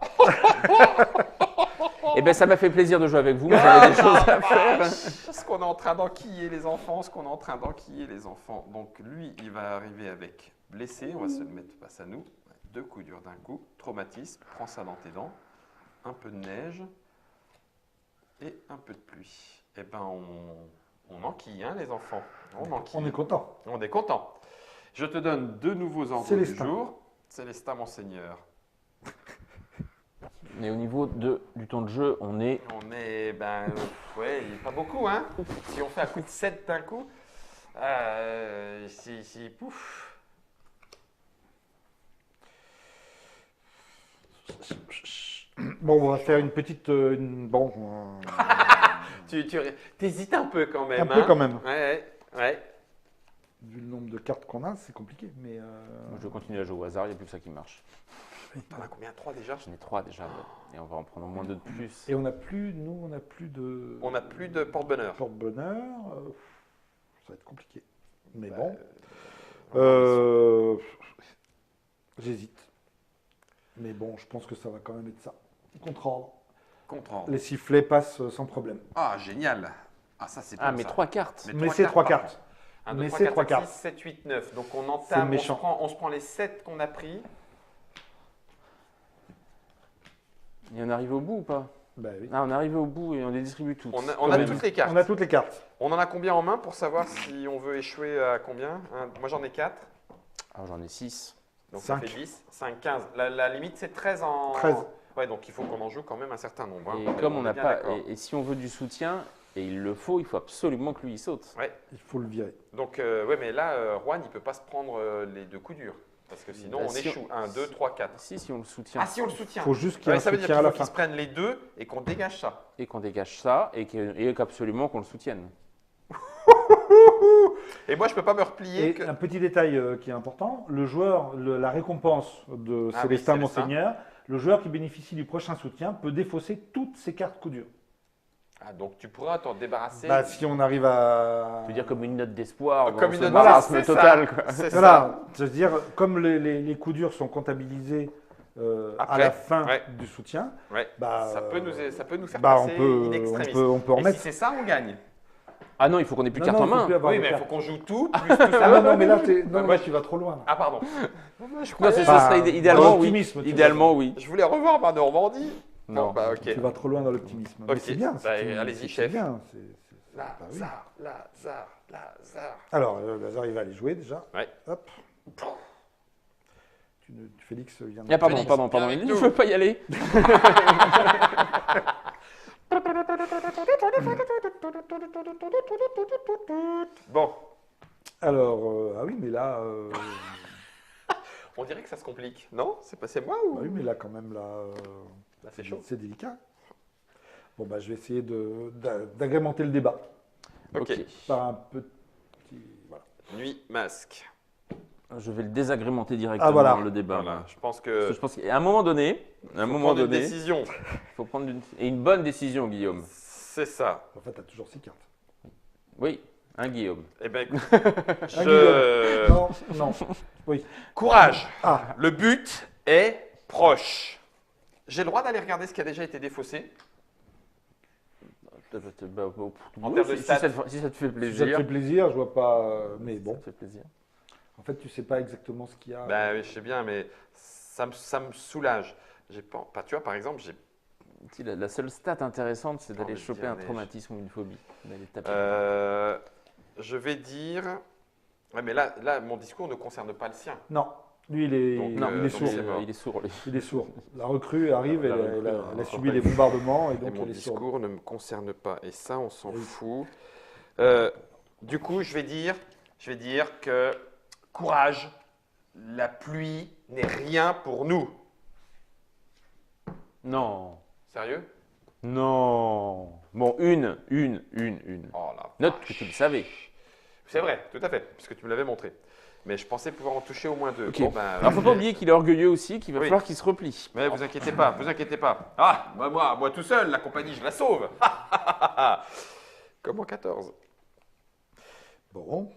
Eh bien, ça m'a fait plaisir de jouer avec vous. Moi, j'avais des choses à faire. Ce ce qu'on est en train d'enquiller les enfants, Donc lui, il va arriver avec blessé, on va se le mettre face à nous. 2 coups durs d'un coup, traumatisme, prends ça dans tes dents, un peu de neige et un peu de pluie. Eh ben on enquille, hein, les enfants. On enquille. On est content. On est content. Je te donne 2 nouveaux ordres du Célestin. jour. Célestin, monseigneur. Mais au niveau du temps de jeu, on est. On est, ouais, il n'est pas beaucoup, hein. Si on fait un coup de 7 d'un coup, pouf. Bon, on va faire une petite. Tu hésites un peu quand même. Un peu hein. quand même. Ouais. Vu le nombre de cartes qu'on a, c'est compliqué. Mais Moi, je vais continuer à jouer au hasard, il n'y a plus que ça qui marche. T'en as combien? 3 déjà? J'en ai 3 déjà, ouais. Et on va en prendre au moins 2 de plus. Et on n'a plus de. On n'a plus de porte-bonheur. Porte-bonheur. Ça va être compliqué. Mais Bah, bon. J'hésite. Mais bon, je pense que ça va quand même être ça. Contre-ordre. Contre-ordre. Les sifflets passent sans problème. Ah, génial. Ah, ça, c'est Ah, bon, mais ça. 3 cartes. Mais c'est 3 par cartes. contre. 1, 2, Mais 3, c'est 4, 3 5, cartes. 6, 7, 8, 9. Donc on C'est entame, méchant. on se prend les 7 qu'on a pris. Et on arrive au bout ou pas? Bah oui. Ah, on est arrivé au bout et on les distribue toutes. On a Quand même. toutes les cartes. On a toutes les cartes. On en a combien en main pour savoir si on veut échouer à combien? Moi j'en ai 4, Ah, j'en ai 6. donc ça 5. fait 10, 5, 15. La limite c'est 13 en... 13. Ouais, donc il faut qu'on en joue quand même un certain nombre. hein. Et comme on est n'a bien pas. d'accord. Et si on veut du soutien, et il le faut, il faut absolument que lui il saute. Il faut le virer. Donc ouais, mais là, Juan il peut pas se prendre les 2 coups durs. Parce que sinon Bah, on si échoue. 1, 2, 3, 4. Si on le soutient. Ah si on le soutient. Il faut juste qu'il y ait Ouais, un ça veut dire soutien qu'il à la faut qu'ils fin. se prennent les 2 et qu'on dégage ça. Et qu'on dégage ça et qu'absolument qu'on le soutienne. Et moi je peux pas me replier. Et un petit détail qui est important, le joueur, la récompense de Ah oui, Célestin Célestin. Monseigneur, le joueur qui bénéficie du prochain soutien peut défausser toutes ses cartes coup dur. Ah, donc tu pourras t'en débarrasser. Bah, si on arrive à... Je veux dire comme une note d'espoir. Comme bon, une ce note marasme d'espoir, total. Quoi. C'est ça. Voilà, je veux dire, comme les coups durs sont comptabilisés à Après, la fin ouais. du soutien, Ouais. bah, ça peut nous faire bah, on passer peut, in extremis. on peut en Et mettre. si c'est ça, on gagne. Ah non, il faut qu'on ait plus de Non, cartes non, en il faut main. plus avoir Oui, de mais il cartes. faut qu'on joue tout, plus tout ça. Ah non, non, mais là, moi, tu vas trop loin. là. Ah, pardon. Je Non, croyais- ce Bah, serait idéalement dans oui. l'optimisme, tu Idéalement oui. Je voulais revoir ma Normandie. Non. Bon, bah, ok. Tu vas trop loin dans l'optimisme. Mais Ok. c'est bien. Bah, c'est- allez-y, c'est chef. bien, Lazare, bah oui. Lazare. Alors, Lazare, il va aller jouer déjà. Ouais. Hop. Félix vient de... Ah, pardon, Félix, pardon. viens avec Je nous. veux pas y aller. Bon, Alors, ah oui, mais là... on dirait que ça se complique. Non? C'est moi ou? bah oui, mais là, quand même, là... Là, c'est chaud. C'est délicat. Bon, bah, je vais essayer d'agrémenter le débat Ok. par un petit... Voilà. Nuit, masque. Je vais le désagrémenter directement Ah, voilà. le débat. Voilà, je pense Parce que. que je pense qu'à un moment donné, Prendre une décision. il faut prendre une bonne décision, Guillaume. C'est ça. En fait, tu as toujours 6 cartes. Oui, un Guillaume. Eh ben, écoute, Non, non. Oui. Courage. Ah, Le but est proche. J'ai le droit d'aller regarder ce qui a déjà été défaussé. Bah, En oui, termes de si stats. ça te fait si ça te plaisir. fait plaisir, je vois pas... Mais Ça bon, te fait plaisir. en fait, tu sais pas exactement ce qu'il y a. Bah oui, je sais bien, mais ça me soulage. J'ai pas, tu vois, par exemple, j'ai. Si, la seule stat intéressante, c'est d'aller envie de choper dire un neige. traumatisme ou une phobie. D'aller taper. Je vais dire. Ouais, mais là, mon discours ne concerne pas le sien. Non, lui, il est, Donc, il non, est donc sourd. c'est mort. Il est sourd, lui. Il est sourd. La recrue arrive, La elle, recrue, elle a hein, subi ouais. les bombardements et Et donc mon elle est sourde. discours ne me concerne pas. Et ça, on s'en Oui. fout. Du coup, je vais dire que courage, la pluie n'est rien pour nous. Non. Sérieux? Non. Bon, une. Oh la Note vache. que tu le savais. C'est vrai, tout à fait, puisque tu me l'avais montré. Mais je pensais pouvoir en toucher au moins 2. Ok. Bon, ben, Alors, faut pas oublier qu'il est orgueilleux aussi, qu'il va Oui. falloir qu'il se replie. Mais vous inquiétez pas, vous inquiétez pas. Ah, moi tout seul, la compagnie, je la sauve. Comment 14? Bon.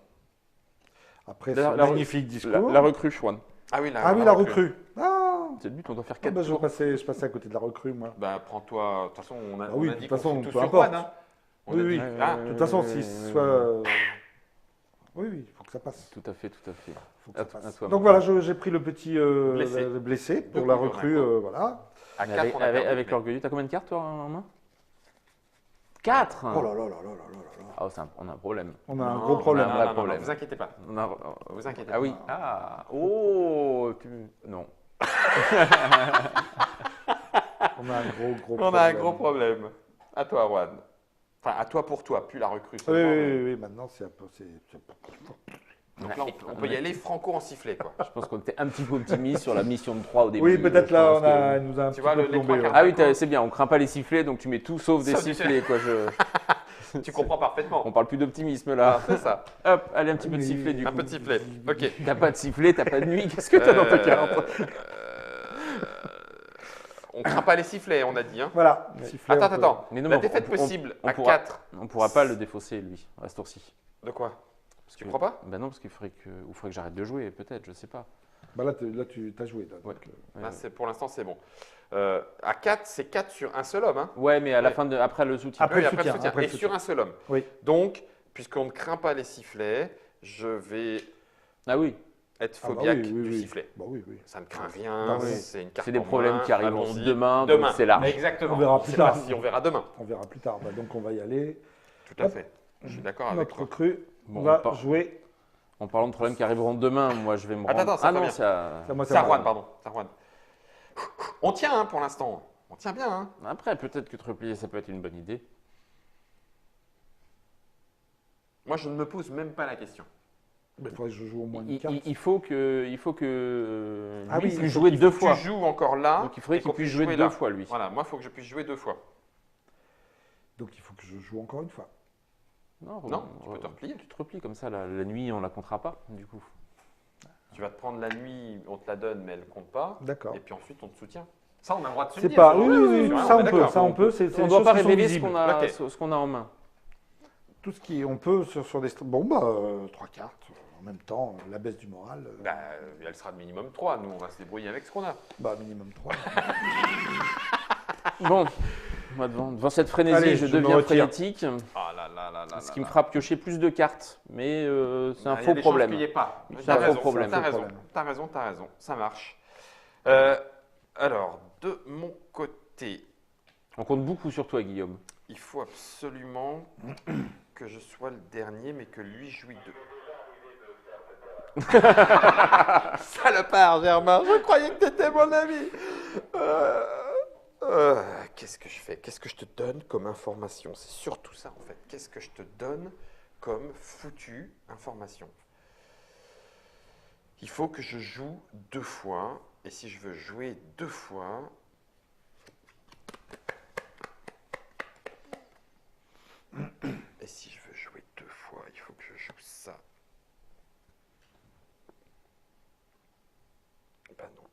Après ce La- magnifique discours. La recrue, Chouane. Ah oui, Ah oui, la recrue. Ah, C'est le but, on doit faire ah 4 bah, je passais à côté de la recrue, moi. Bah prends-toi, de toute façon on a, Ah on oui, a de dit toute qu'on façon, fout tout peu sur importe. Juan, hein. On Oui, a oui. dit- Ah, De toute façon, si soit. Oui, oui, il faut que ça passe. Tout à fait, tout à fait. Faut que ça À passe. toi, Donc Marc. voilà, j'ai pris le petit Blessé. le blessé pour Beaucoup la de recrue. Monaco. Voilà. à Mais 4, avec on a perdu. avec mais- l'orgueilleux, t'as combien de cartes toi en main 4. Oh là là là là là là là là. Ah, on a un problème. On a un Non, gros problème. on a un Non, vrai non, problème. non, vous inquiétez pas. On a- Vous inquiétez Ah pas. oui. Oh. Non. On a un gros On problème. a un gros problème. À toi, Juan. Enfin, à toi pour toi, plus la recrue. Oui, seulement, oui, mais- oui, oui, maintenant c'est un peu. Donc là, on peut y aller franco en sifflet, quoi. Je pense qu'on était un petit peu optimiste sur la mission de 3 au début. Oui, peut-être Je là, pense il nous a un Tu petit vois, peu les trois plombé. quarts Ah oui, c'est bien, on craint pas les sifflets, donc tu mets tout sauf des Sauf du sifflets. Quoi, Tu comprends parfaitement. On parle plus d'optimisme là. Ah, c'est ça. Hop, allez, un petit peu de Oui. sifflet du Un coup. petit sifflet. Ok. T'as pas de sifflet, t'as pas de nuit, qu'est-ce que t'as dans ta carte On craint pas les sifflets, on a dit. Hein. Voilà. sifflet, Attends, on peut- attends. Mais non, La mais défaite on possible on à pourra- 4. On pourra pas le défausser lui, à ce tour-ci. De quoi Parce Tu que- crois pas Bah non, parce qu'il faudrait que j'arrête de jouer, peut-être, je sais pas. Bah là, tu as joué. Là, Ouais. donc, Ouais, Là, ouais. c'est- Pour l'instant, c'est bon. À 4, c'est 4 sur un seul homme. Hein. Ouais, mais à la Ouais. fin de, après le soutien. Après Oui, le soutien, après Et le sur soutien. un seul homme. Oui. Donc, puisqu'on ne craint pas les sifflets, je vais Ah oui, être Ah bah phobiaque oui, oui, du oui. sifflet. Bah oui, oui. Ça ne craint rien, Bah oui. c'est une carte c'est des en problèmes moins, qui arriveront allons-y. demain, Demain. donc c'est large. Exactement. On verra C'est plus tard. parti, on verra demain. On verra plus tard. Bah, donc on va y aller. Tout à Hop. fait. Je suis d'accord avec Notre toi. recrue Bon, va on part- jouer. En parlant de problèmes qui arriveront demain, moi je vais me Attends, rendre. attends, ça ah non, revient. ça. C'est à moi, c'est C'est à moi. Arwan, pardon. C'est Arwan. On tient hein, pour l'instant. On tient bien. Hein. Après, peut-être que te replier, ça peut être une bonne idée. Moi, je ne me pose même pas la question. Mais il faudrait que je joue au moins une Il, carte. il faut que Ah lui oui, puisse il faut jouer deux fois. Tu joues encore là. Donc il faudrait et qu'il qu'on puisse puisse jouer là. deux fois lui. Voilà, moi, il faut que je puisse jouer 2 fois. Donc il faut que je joue encore une fois. Non, Tu peux te replier. Tu te replies comme ça, la nuit on la comptera pas du coup. Tu vas te prendre la nuit, on te la donne, mais elle ne compte pas. D'accord. Et puis ensuite, on te soutient. Ça, on a le droit de se C'est le dire, pas. ça, Oui, on oui, est oui, sûr, hein, ça on est on peut, d'accord. ça on peut. C'est On des ne doit choses pas qui sont révéler visibles. Ok. ce qu'on a en main. Tout ce qui on peut sur des. Bon bah 3 cartes. En même temps, la baisse du moral. Bah, elle sera de minimum 3. Nous, on va se débrouiller avec ce qu'on a. Bah minimum 3. Bon, moi devant cette frénésie, Allez, je je me deviens retire. frénétique. Ah là là là là. Ce qui me fera piocher plus de cartes, mais c'est un Il y a faux des problème. chances qu'il y ait pas. C'est T'as un faux raison, problème. T'as Faux raison, problème. t'as raison, t'as raison. Ça marche. Alors, de mon côté, On compte beaucoup sur toi, Guillaume. il faut absolument que je sois le dernier, mais que lui jouit 2. Salopard, Germain, je croyais que t'étais mon ami. Qu'est-ce que je fais? Qu'est-ce que je te donne comme information? C'est surtout ça, en fait. Qu'est-ce que je te donne comme foutue information? Il faut que je joue 2 fois. Et si je veux jouer 2 fois, et si je veux jouer 2 fois, il faut que je joue ça. Ben non.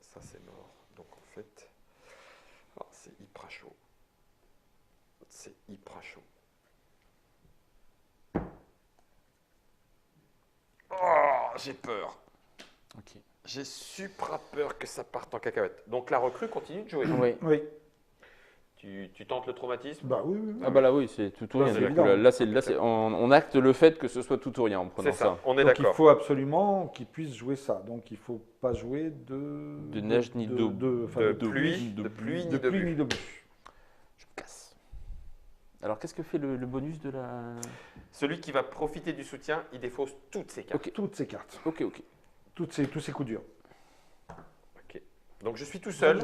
Ça c'est mort. Donc en fait, c'est hyper chaud. C'est hyper chaud. Oh, j'ai peur. Ok. J'ai super peur que ça parte en cacahuète. Donc la recrue continue de jouer. Oui. Oui. Tu tentes le traumatisme? Bah oui, oui, oui. Ah bah là oui, c'est tout ou rien. c'est du coup, évident. là, on acte le fait que ce soit tout ou rien en prenant C'est ça, on est Donc il d'accord. faut absolument qu'il puisse jouer ça. Donc il ne faut pas jouer De neige ni d'eau. enfin, De pluie, de pluie ni de pluie bûche. ni de bûche. Je me casse. Alors qu'est-ce que fait le bonus de la... Celui qui va profiter du soutien, il défausse toutes ses cartes. Ok. Toutes ces cartes, Ok, ok. tous ces coups durs. Ok. Donc je suis tout seul.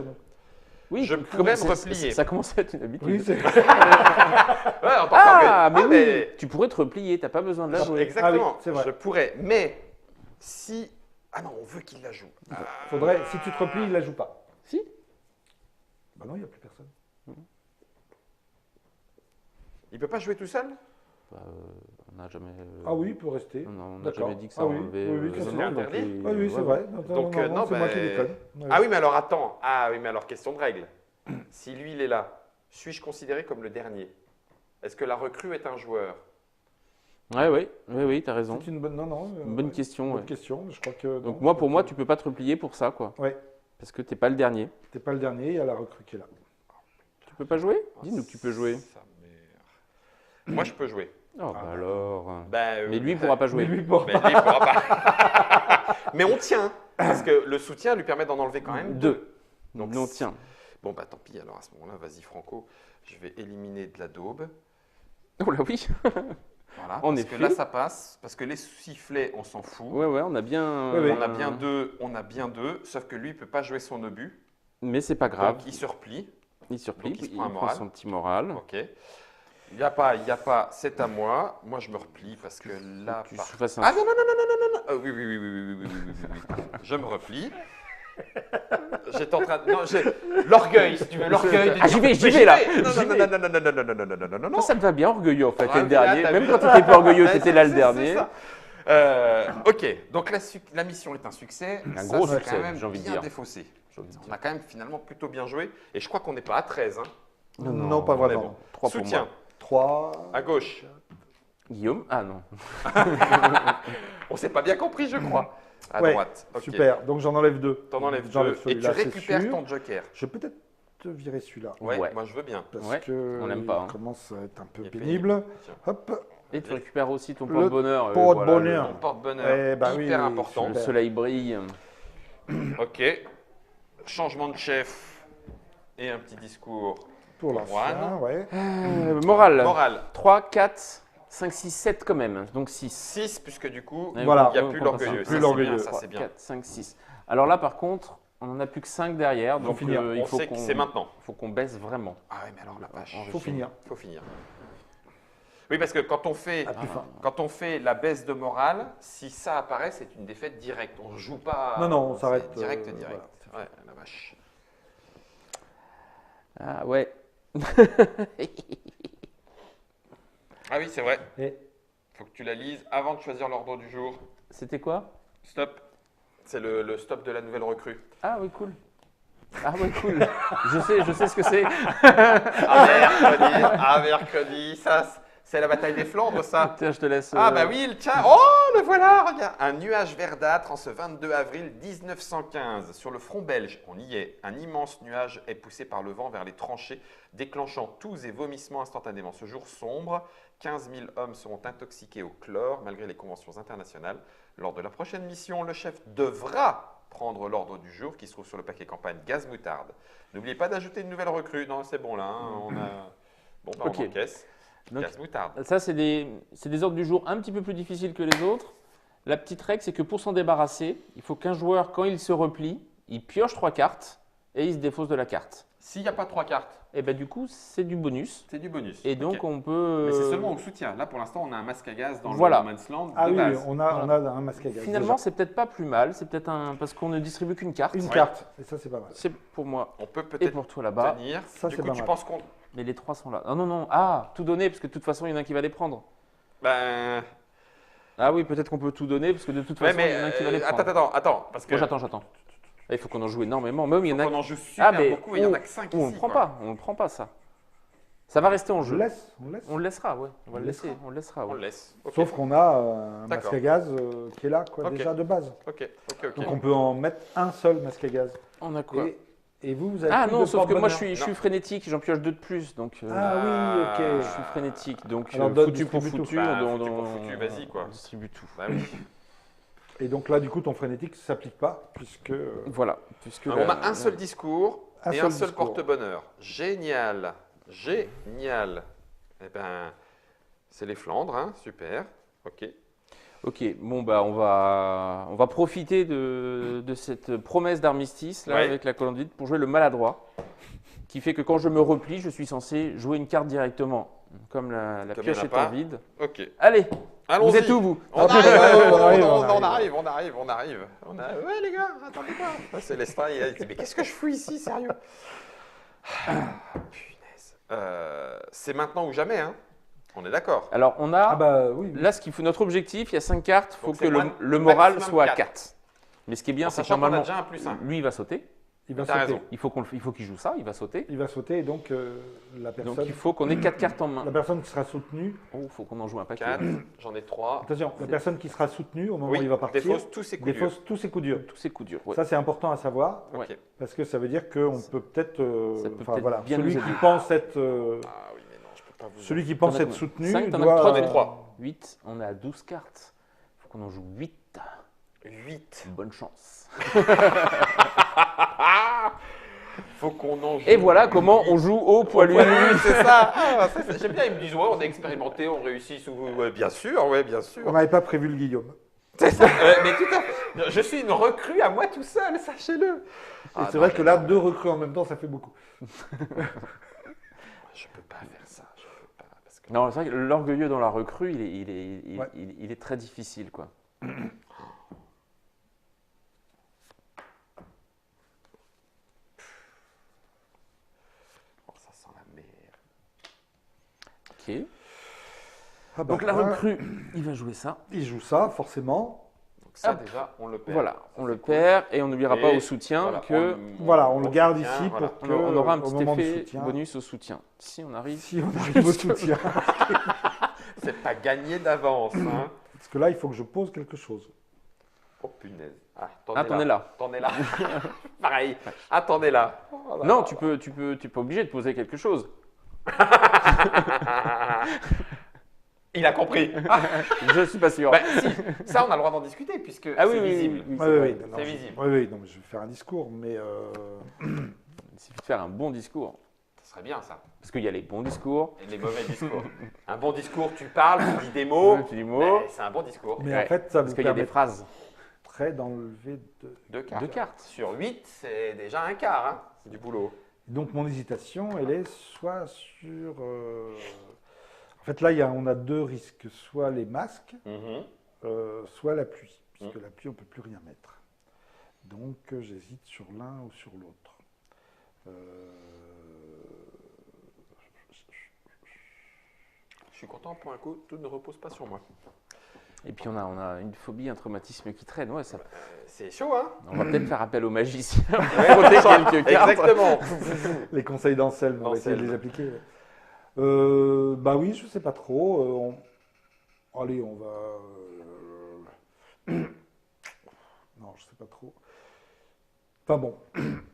Oui, Je donc, pourrais me ça- replier. Ça commence à être une habitude. Oui, c'est Ouais, en tant Ah, que- mais oui, tu pourrais te replier, t'as pas besoin de la jouer. Exactement. Ah oui, c'est vrai. Je pourrais. Mais si. Ah non, on veut qu'il la joue. faudrait, si tu te replies, il la joue pas. Si. Bah non, il n'y a plus personne. Il peut pas jouer tout seul? Bah, on n'a jamais... Ah oui, il peut rester. Non, on n'a D'accord. jamais dit que ça Ah oui, enlevait... oui, oui, ça, c'est non, interdit. donc, Ah oui, c'est ouais, vrai. ouais. Non, Donc, non, non, c'est moi bah, qui déconne. Ouais. Ah oui, mais alors attends. Ah oui, mais alors question de règle. Si lui, il est là, suis-je considéré comme le dernier? Est-ce que la recrue est un joueur? Oui, t'as raison. C'est une bonne, non, non, Une bonne ouais, question, bonne ouais. question. Je crois que. Donc non, moi, je pour crois moi, que- tu peux pas te replier pour ça, quoi. Ouais. Parce que t'es pas le dernier. T'es pas le dernier, il y a la recrue qui est là. Tu peux pas jouer? Dis-nous que tu peux jouer. Sa mère. Moi, je peux jouer. Oh, bah alors. Ben, Mais lui, il ne pourra pas jouer. Mais lui, bon. Mais lui, il pourra pas. Mais on tient, parce que le soutien lui permet d'en enlever quand même 2. Donc, Donc, non, tiens. Bon, bah tant pis, alors à ce moment-là, vas-y Franco, je vais éliminer de la daube. Oh là oui. Voilà, En parce effet. que là, ça passe. Parce que les sifflets, on s'en fout. Ouais, on a bien. Oui, oui. On a bien deux, sauf que lui, il ne peut pas jouer son obus. Mais c'est pas grave. Donc, il se replie. Il surplie, donc, il se il prend un prend moral. son petit moral. Ok. Il n'y a pas, c'est à moi. Moi, je me replie parce que là. Tu par- fasses un- Ah non, non, non, non, non, non, non. Oui, oui, oui, oui, oui, oui, oui, oui, oui, oui. Je me replie. J'étais en train de. Non, j'ai. L'orgueil, si tu veux, l'orgueil. de Ah, dire, j'y mais vais là. Non, J'y non, non, vais. non, non, non, non, non, non, non, non, non, non, non. Ça te va bien, orgueilleux en fait, Ah, t'es le mais là, dernier. t'as Même vu. quand t'étais pas orgueilleux, Ouais, t'étais là le c'est dernier. ça. Ok, donc la mission est un succès. Un Ça, gros c'est succès, quand même j'ai envie de bien dire. défaussé. J'ai envie de dire. On a quand même finalement plutôt bien joué. Et je crois qu'on n'est pas à 13. Hein. Non, pas Mais vraiment. bon. 3 pour Soutien, moi. 3. à gauche. Guillaume? Ah non. On s'est pas bien compris, je crois. À Ouais, droite. Ok. Super. Donc j'en enlève 2. T'en enlèves J'enlève deux et tu celui-là, c'est récupères sûr. ton joker. Je vais peut-être te virer celui-là. Ouais, Ouais. moi je veux bien. Parce Ouais, que on l'aime pas, hein. il commence à être un peu Il est pénible. Tiens. Hop. Et tu récupères aussi ton Le porte-bonheur. porte-bonheur. Mon porte-bonheur, Eh ben oui, hyper oui, important. Le super. soleil brille. Ok. Changement de chef et un petit discours. Pour Pour l'ancien, ouais. Moral. Moral. 3, 4, 5, 6, 7 quand même. Donc 6. 6, puisque du coup, Voilà. il n'y a plus l'orgueilleux. Plus Ça, l'orgueilleux. c'est bien, ça c'est bien. 4, 5, 6. Alors là, par contre, on n'en a plus que 5 derrière. Donc finir. il On faut sait que c'est maintenant. faut qu'on baisse vraiment. Ah ouais, mais alors la vache. Faut finir. Faut finir. Oui, parce que quand on fait, À plus fin. quand on fait la baisse de morale, si ça apparaît, c'est une défaite directe. On ne joue pas. Non, non, on c'est s'arrête, Direct, voilà. direct. Ouais, la vache. Ah ouais. Ah oui, c'est vrai. Et Faut que tu la lises avant de choisir l'ordre du jour. C'était quoi? Stop. C'est le stop de la nouvelle recrue. Ah oui, cool. Ah ouais, cool. je sais ce que c'est. Mercredi, ça, c'est la bataille des Flandres, ça. Tiens, je te laisse. Ah bah oui, tiens, oh le voilà, regarde. Un nuage verdâtre en ce 22 avril 1915. Sur le front belge, on y est. Un immense nuage est poussé par le vent vers les tranchées, déclenchant toux et vomissements instantanément. Ce jour sombre, 15 000 hommes seront intoxiqués au chlore, malgré les conventions internationales. Lors de la prochaine mission, le chef devra prendre l'ordre du jour qui se trouve sur le paquet campagne gaz moutarde. N'oubliez pas d'ajouter une nouvelle recrue. Non, c'est bon là, hein, on a... Bon, bah, Ok. on encaisse. Donc, Gaz moutarde. ça, c'est des ordres du jour un petit peu plus difficiles que les autres. La petite règle, c'est que pour s'en débarrasser, il faut qu'un joueur, quand il se replie, il pioche 3 cartes et il se défausse de la carte. S'il n'y a pas 3 cartes, Et bien du coup, c'est du bonus. c'est du bonus. Et donc, Ok. on peut... Mais c'est seulement au soutien. Là, pour l'instant, on a un masque à gaz dans Voilà. le No Man's Land Ah de oui, base. on a un masque à gaz. Finalement, déjà. c'est peut-être pas plus mal. C'est peut-être un... Parce qu'on ne distribue qu'une carte. Une Ouais. carte. Et ça, c'est pas mal. C'est pour moi On peut et peut-être pour toi là-bas. tenir. Ça, Du c'est coup, pas tu mal. penses qu'on... Mais les 3 sont là. Ah non, non. Ah, tout donner, parce que de toute façon, il y en a un qui va les prendre. Ben... Ah oui, peut-être qu'on peut tout donner, parce que de toute Ouais, façon, mais... il y en a un qui va les prendre. Attends. Parce que... Moi, j'attends. Il faut qu'on en joue énormément. Même il y en a on en joue super beaucoup et il n'y en a que 5 ici. on ne prend quoi. pas, on ne prend pas ça. Ça va rester en On jeu. le laisse. On le laisse. On le laissera, ouais. On va On le le laisser. On le laissera, On ouais. le laisse. Ok. Sauf qu'on a un D'accord. masque à gaz qui est là, quoi, Ok. déjà de base. Ok. Donc on peut en mettre un seul masque à gaz. On a quoi? Et vous avez Ah plus non, de sauf que moi je porte-bonheur. suis frénétique, j'en pioche 2 de plus. Donc, Ah oui, ok. je suis frénétique. Donc, Alors, foutu pour distribue foutu, tout. Bah, on, foutu pour foutu, vas-y, quoi. on distribue tout. Bah oui. Et donc là, du coup, ton frénétique ne s'applique pas, puisque Voilà. Puisque On a un seul discours Un et seul un seul discours. porte-bonheur. Génial. Eh ben, c'est les Flandres, hein. Super. Ok. Ok, bon bah on va profiter de cette promesse d'armistice là Ouais. avec la colonne vide pour jouer le maladroit, qui fait que quand je me replie, je suis censé jouer une carte directement, comme la Comme pioche il y en a étant pas. vide. Ok. Allez, Allons-y. vous êtes où vous? On Ah, arrive, on on arrive. arrive. Ouais les gars, attendez pas. Ah, Célestin, il dit mais qu'est-ce que je fous ici, sérieux? Punaise. C'est maintenant ou jamais, hein. On est d'accord. Alors on a ah bah oui. là ce qu'il faut, notre objectif, il y a 5 cartes, il faut Donc, que c'est le moral maximum soit à 4. 4. Mais ce qui est bien, En c'est que sachant qu'on a normalement, déjà un plus 1. lui il va sauter, Il va T'as sauter. raison. il faut qu'il joue ça, il va sauter. Il va sauter et donc la Donc personne, il faut qu'on ait 4 cartes en main. la personne qui sera soutenue, Oh, il faut qu'on en joue un paquet. 4, j'en ai 3. attention, la personne qui sera soutenue au moment Oui, où il va partir, défausse tous ses coups durs. défausse tous ses coups durs. Tous ces coups durs. Ouais. Ça, c'est important à savoir Ok. Ouais. parce que ça veut dire qu'on peut peut-être, Ça peut enfin, peut-être voilà, bien celui nous qui aider. pense être Ah oui, mais non, je peux Celui qui pense T'en as être combien soutenu Cinq, t'en as doit... trois, mais trois. 8, on est à 12 cartes. Il faut qu'on en joue 8. 8. Bonne chance. Faut qu'on en joue. Et voilà comment on joue au poilu. Poilu, c'est ça. Ah, j'aime bien, ils me disent, ouais, on a expérimenté, on réussit. Ouais, bien sûr, ouais, bien sûr. On n'avait pas prévu le Guillaume. C'est ça. Mais tout à fait. Je suis une recrue à moi tout seul, sachez-le. Et c'est vrai que là, 2 recrues en même temps, ça fait beaucoup. Je peux pas faire ça. Je peux pas. Parce que... Non, c'est vrai que l'orgueilleux dans la recrue, Ouais. il est très difficile, quoi. Oh, ça sent la merde. Ok. Ah bah, Donc la voilà. recrue, il va jouer ça. Il joue ça, forcément. Donc ça, Hop. déjà, on le perd. Voilà, Ça, on c'est le cool. perd et on n'oubliera pas Et au soutien voilà, que Voilà, on le garde soutient, ici voilà. pour on, que, on aura un au petit moment du effet soutien, bonus au soutien. Si on arrive. si on arrive au soutien. C'est pas gagné d'avance. Hein. Parce que là, il faut que je pose quelque chose. Oh punaise. Ah, Ah, t'en es là. T'en es là. Pareil. Ah, t'en es là. Oh là Non, là. tu es pas obligé de poser quelque chose. Il a compris. Je suis pas sûr. Bah, si, ça, on a le droit d'en discuter puisque Ah oui, c'est oui, oui, visible. oui, Oui, c'est oui, vrai. non, c'est je- visible. Oui, oui, non, mais je vais faire un discours, mais Il suffit de faire un bon discours. Ça serait bien ça. Parce qu'il y a les bons discours, Et les mauvais discours. Un bon discours, tu parles, tu dis des mots. tu dis mots, mais c'est un bon discours. mais Ouais, en fait, ça parce vous qu'il y a des permettrait phrases. d'enlever de... Deux cartes. Deux cartes. Sur 8, c'est déjà un quart. Hein. C'est du boulot. Donc mon hésitation, elle est soit sur... En fait, là, on a 2 risques, soit les masques, soit la pluie, puisque la pluie, on ne peut plus rien mettre. Donc, j'hésite sur l'un ou sur l'autre. Je suis content pour un coup, tout ne repose pas sur moi. Et puis on a une phobie, un traumatisme qui traîne. Ouais, ça, C'est chaud, hein. on va peut-être faire appel aux magiciens pour frotter quelques cartes. Exactement. Les conseils d'Anselme, on va essayer de les appliquer. Bah oui, je sais pas trop. Allez, on va... Non, je sais pas trop. Enfin bon,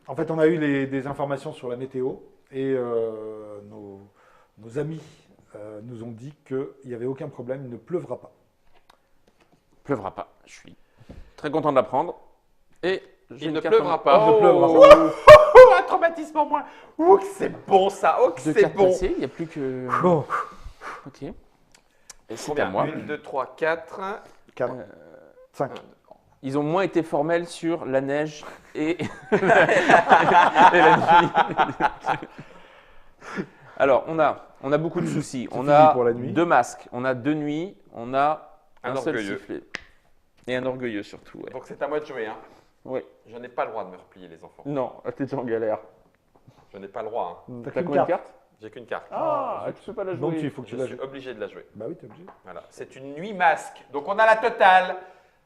en fait, on a eu des informations sur la météo et nos amis nous ont dit qu'il n'y avait aucun problème, il ne pleuvra pas. Pleuvra pas. Je suis très content de l'apprendre. Et j'ai Il une ne carte pleuvra en- pas. Il ne pleuvra Oh. pas. Oh, un traumatisme en moins. Oh, que c'est bon ça. Oh, que Deux c'est cartes bon. passées, il n'y a plus que. Bon, Ok. Et c'est Combien à moi. 1, 2, 3, 4. 4, 5. Ils ont moins été formels sur la neige et, et la nuit. Alors, on a beaucoup de soucis. On fini a pour la nuit. 2 masques, on a 2 nuits, on a Un un seul orgueilleux. sifflet. Et un orgueilleux surtout, ouais. Donc c'est à moi de jouer. Hein. Ouais. Je n'ai pas le droit de me replier, les enfants. Non, t'es déjà en galère. Je n'ai pas le droit. Hein. T'as T'as qu'une combien de carte. cartes J'ai qu'une carte. Ah, tu peux pas la jouer. Donc il faut que Je tu la suis joues. obligé de la jouer. Bah oui, t'es obligé. Voilà. C'est une nuit masque. Donc on a la totale.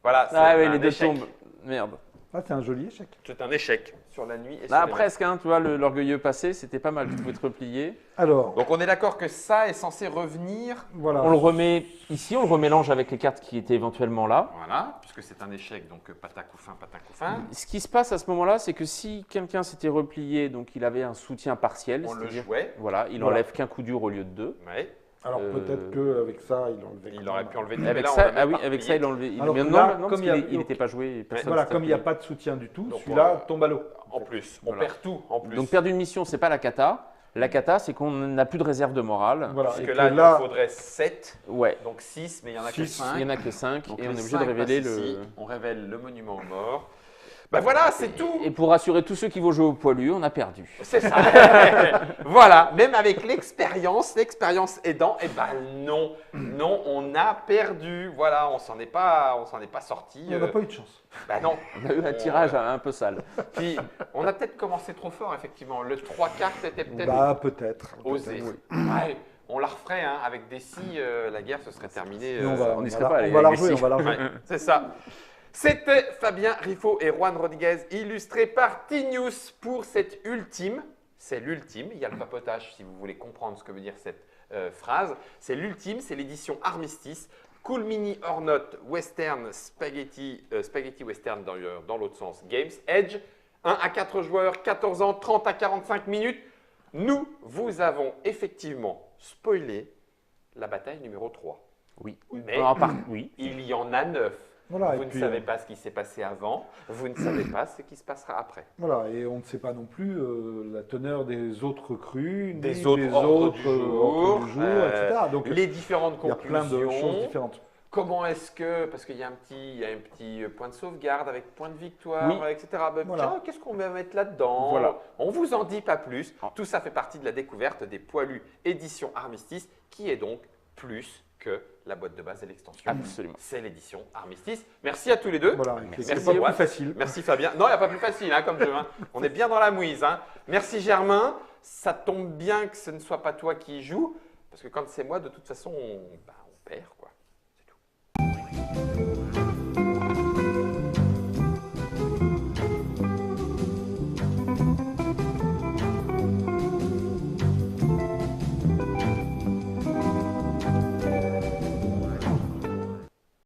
Voilà. C'est Ah oui, un les deux échec. tombent. Merde. Ah, c'est un joli échec. C'est un échec sur la nuit. Et sur Là, les presque, hein, tu vois, l'orgueilleux passé, c'était pas mal. Tu pouvais te replier. Alors, Donc on est d'accord que ça est censé revenir. voilà. On le remet ici, on le remélange avec les cartes qui étaient éventuellement là. Voilà, puisque c'est un échec, donc patacoufin, patacoufin. Ce qui se passe à ce moment-là, c'est que si quelqu'un s'était replié, donc il avait un soutien partiel, On le c'est-à-dire, jouait. voilà, il Voilà. enlève qu'un coup dur au lieu de 2. Ouais. Alors peut-être qu'avec ça, il enlevait. Il aurait pu enlever deux, Avec mais là, on ça, l'a même ah oui, pas avec ça, replié. il enlevait. Alors mais que non, là, non, comme parce il y a- qu'il n'était pas joué. Personne Voilà, s'était comme il n'y a replié. pas de soutien du tout, Donc, celui-là on- tombe à l'eau. En plus, on Voilà. perd tout en plus. Donc perdre une mission, c'est pas la cata. La cata, c'est qu'on n'a plus de réserve de morale. Voilà. Parce Et que que là, il là- en faudrait 7, Ouais. donc 6, mais il n'y en a que Six, 5. Il n'y en a que 5 Donc et on les est obligé de 5 révéler passent le. ici. On révèle le monument aux morts. Ben voilà, c'est tout. Et pour rassurer tous ceux qui vont jouer au poilu, on a perdu. C'est ça. Voilà, même avec l'expérience aidant, eh ben non, non, on a perdu. Voilà, on s'en est pas sorti. On n'a pas eu de chance. Ben non. On a eu un tirage un peu sale. Puis, on a peut-être commencé trop fort, effectivement. Le 3 cartes était peut-être Bah peut-être. osé. peut-être. Ouais, on la referait, hein. Avec des si, la guerre se serait terminée. Mais on n'y serait la- pas, on les- va la les rejouer, on six. va la rejouer. Ouais, c'est ça. C'était Fabien Riffaut et Juan Rodriguez, illustré par T-News pour cette ultime. C'est l'ultime. Il y a le papotage si vous voulez comprendre ce que veut dire cette phrase. C'est l'ultime, c'est l'édition Armistice. Cool Mini or Not Western Spaghetti, Spaghetti Western dans l'autre sens. Games Edge, 1 à 4 joueurs, 14 ans, 30 à 45 minutes. Nous vous avons effectivement spoiler la bataille numéro 3. Oui. Mais Oui. il y en a 9. Voilà, Vous et ne puis, savez pas ce qui s'est passé avant, vous ne savez pas ce qui se passera après. Voilà, et on ne sait pas non plus la teneur des autres crus, Des ni autres ordres du ordres du jour, jour, etc. Donc Les différentes il y a plein de choses conclusions. différentes. Comment est-ce que, parce qu'il y a un petit point de sauvegarde avec point de victoire, Oui. etc. Ben, Voilà. Tiens, qu'est-ce qu'on va mettre là-dedans? Voilà. On vous en dit pas plus. Ah. Tout ça fait partie de la découverte des poilus édition Armistice, qui est donc plus que la boîte de base et l'extension. Absolument. C'est l'édition Armistice. Merci à tous les deux. Voilà, Merci. c'est Merci, pas plus Juan. facile. Merci Fabien. Non, il n'y a pas plus facile comme jeu. On est bien dans la mouise. Merci Germain. Ça tombe bien que ce ne soit pas toi qui joues, parce que quand c'est moi, de toute façon, on perd, quoi. C'est tout.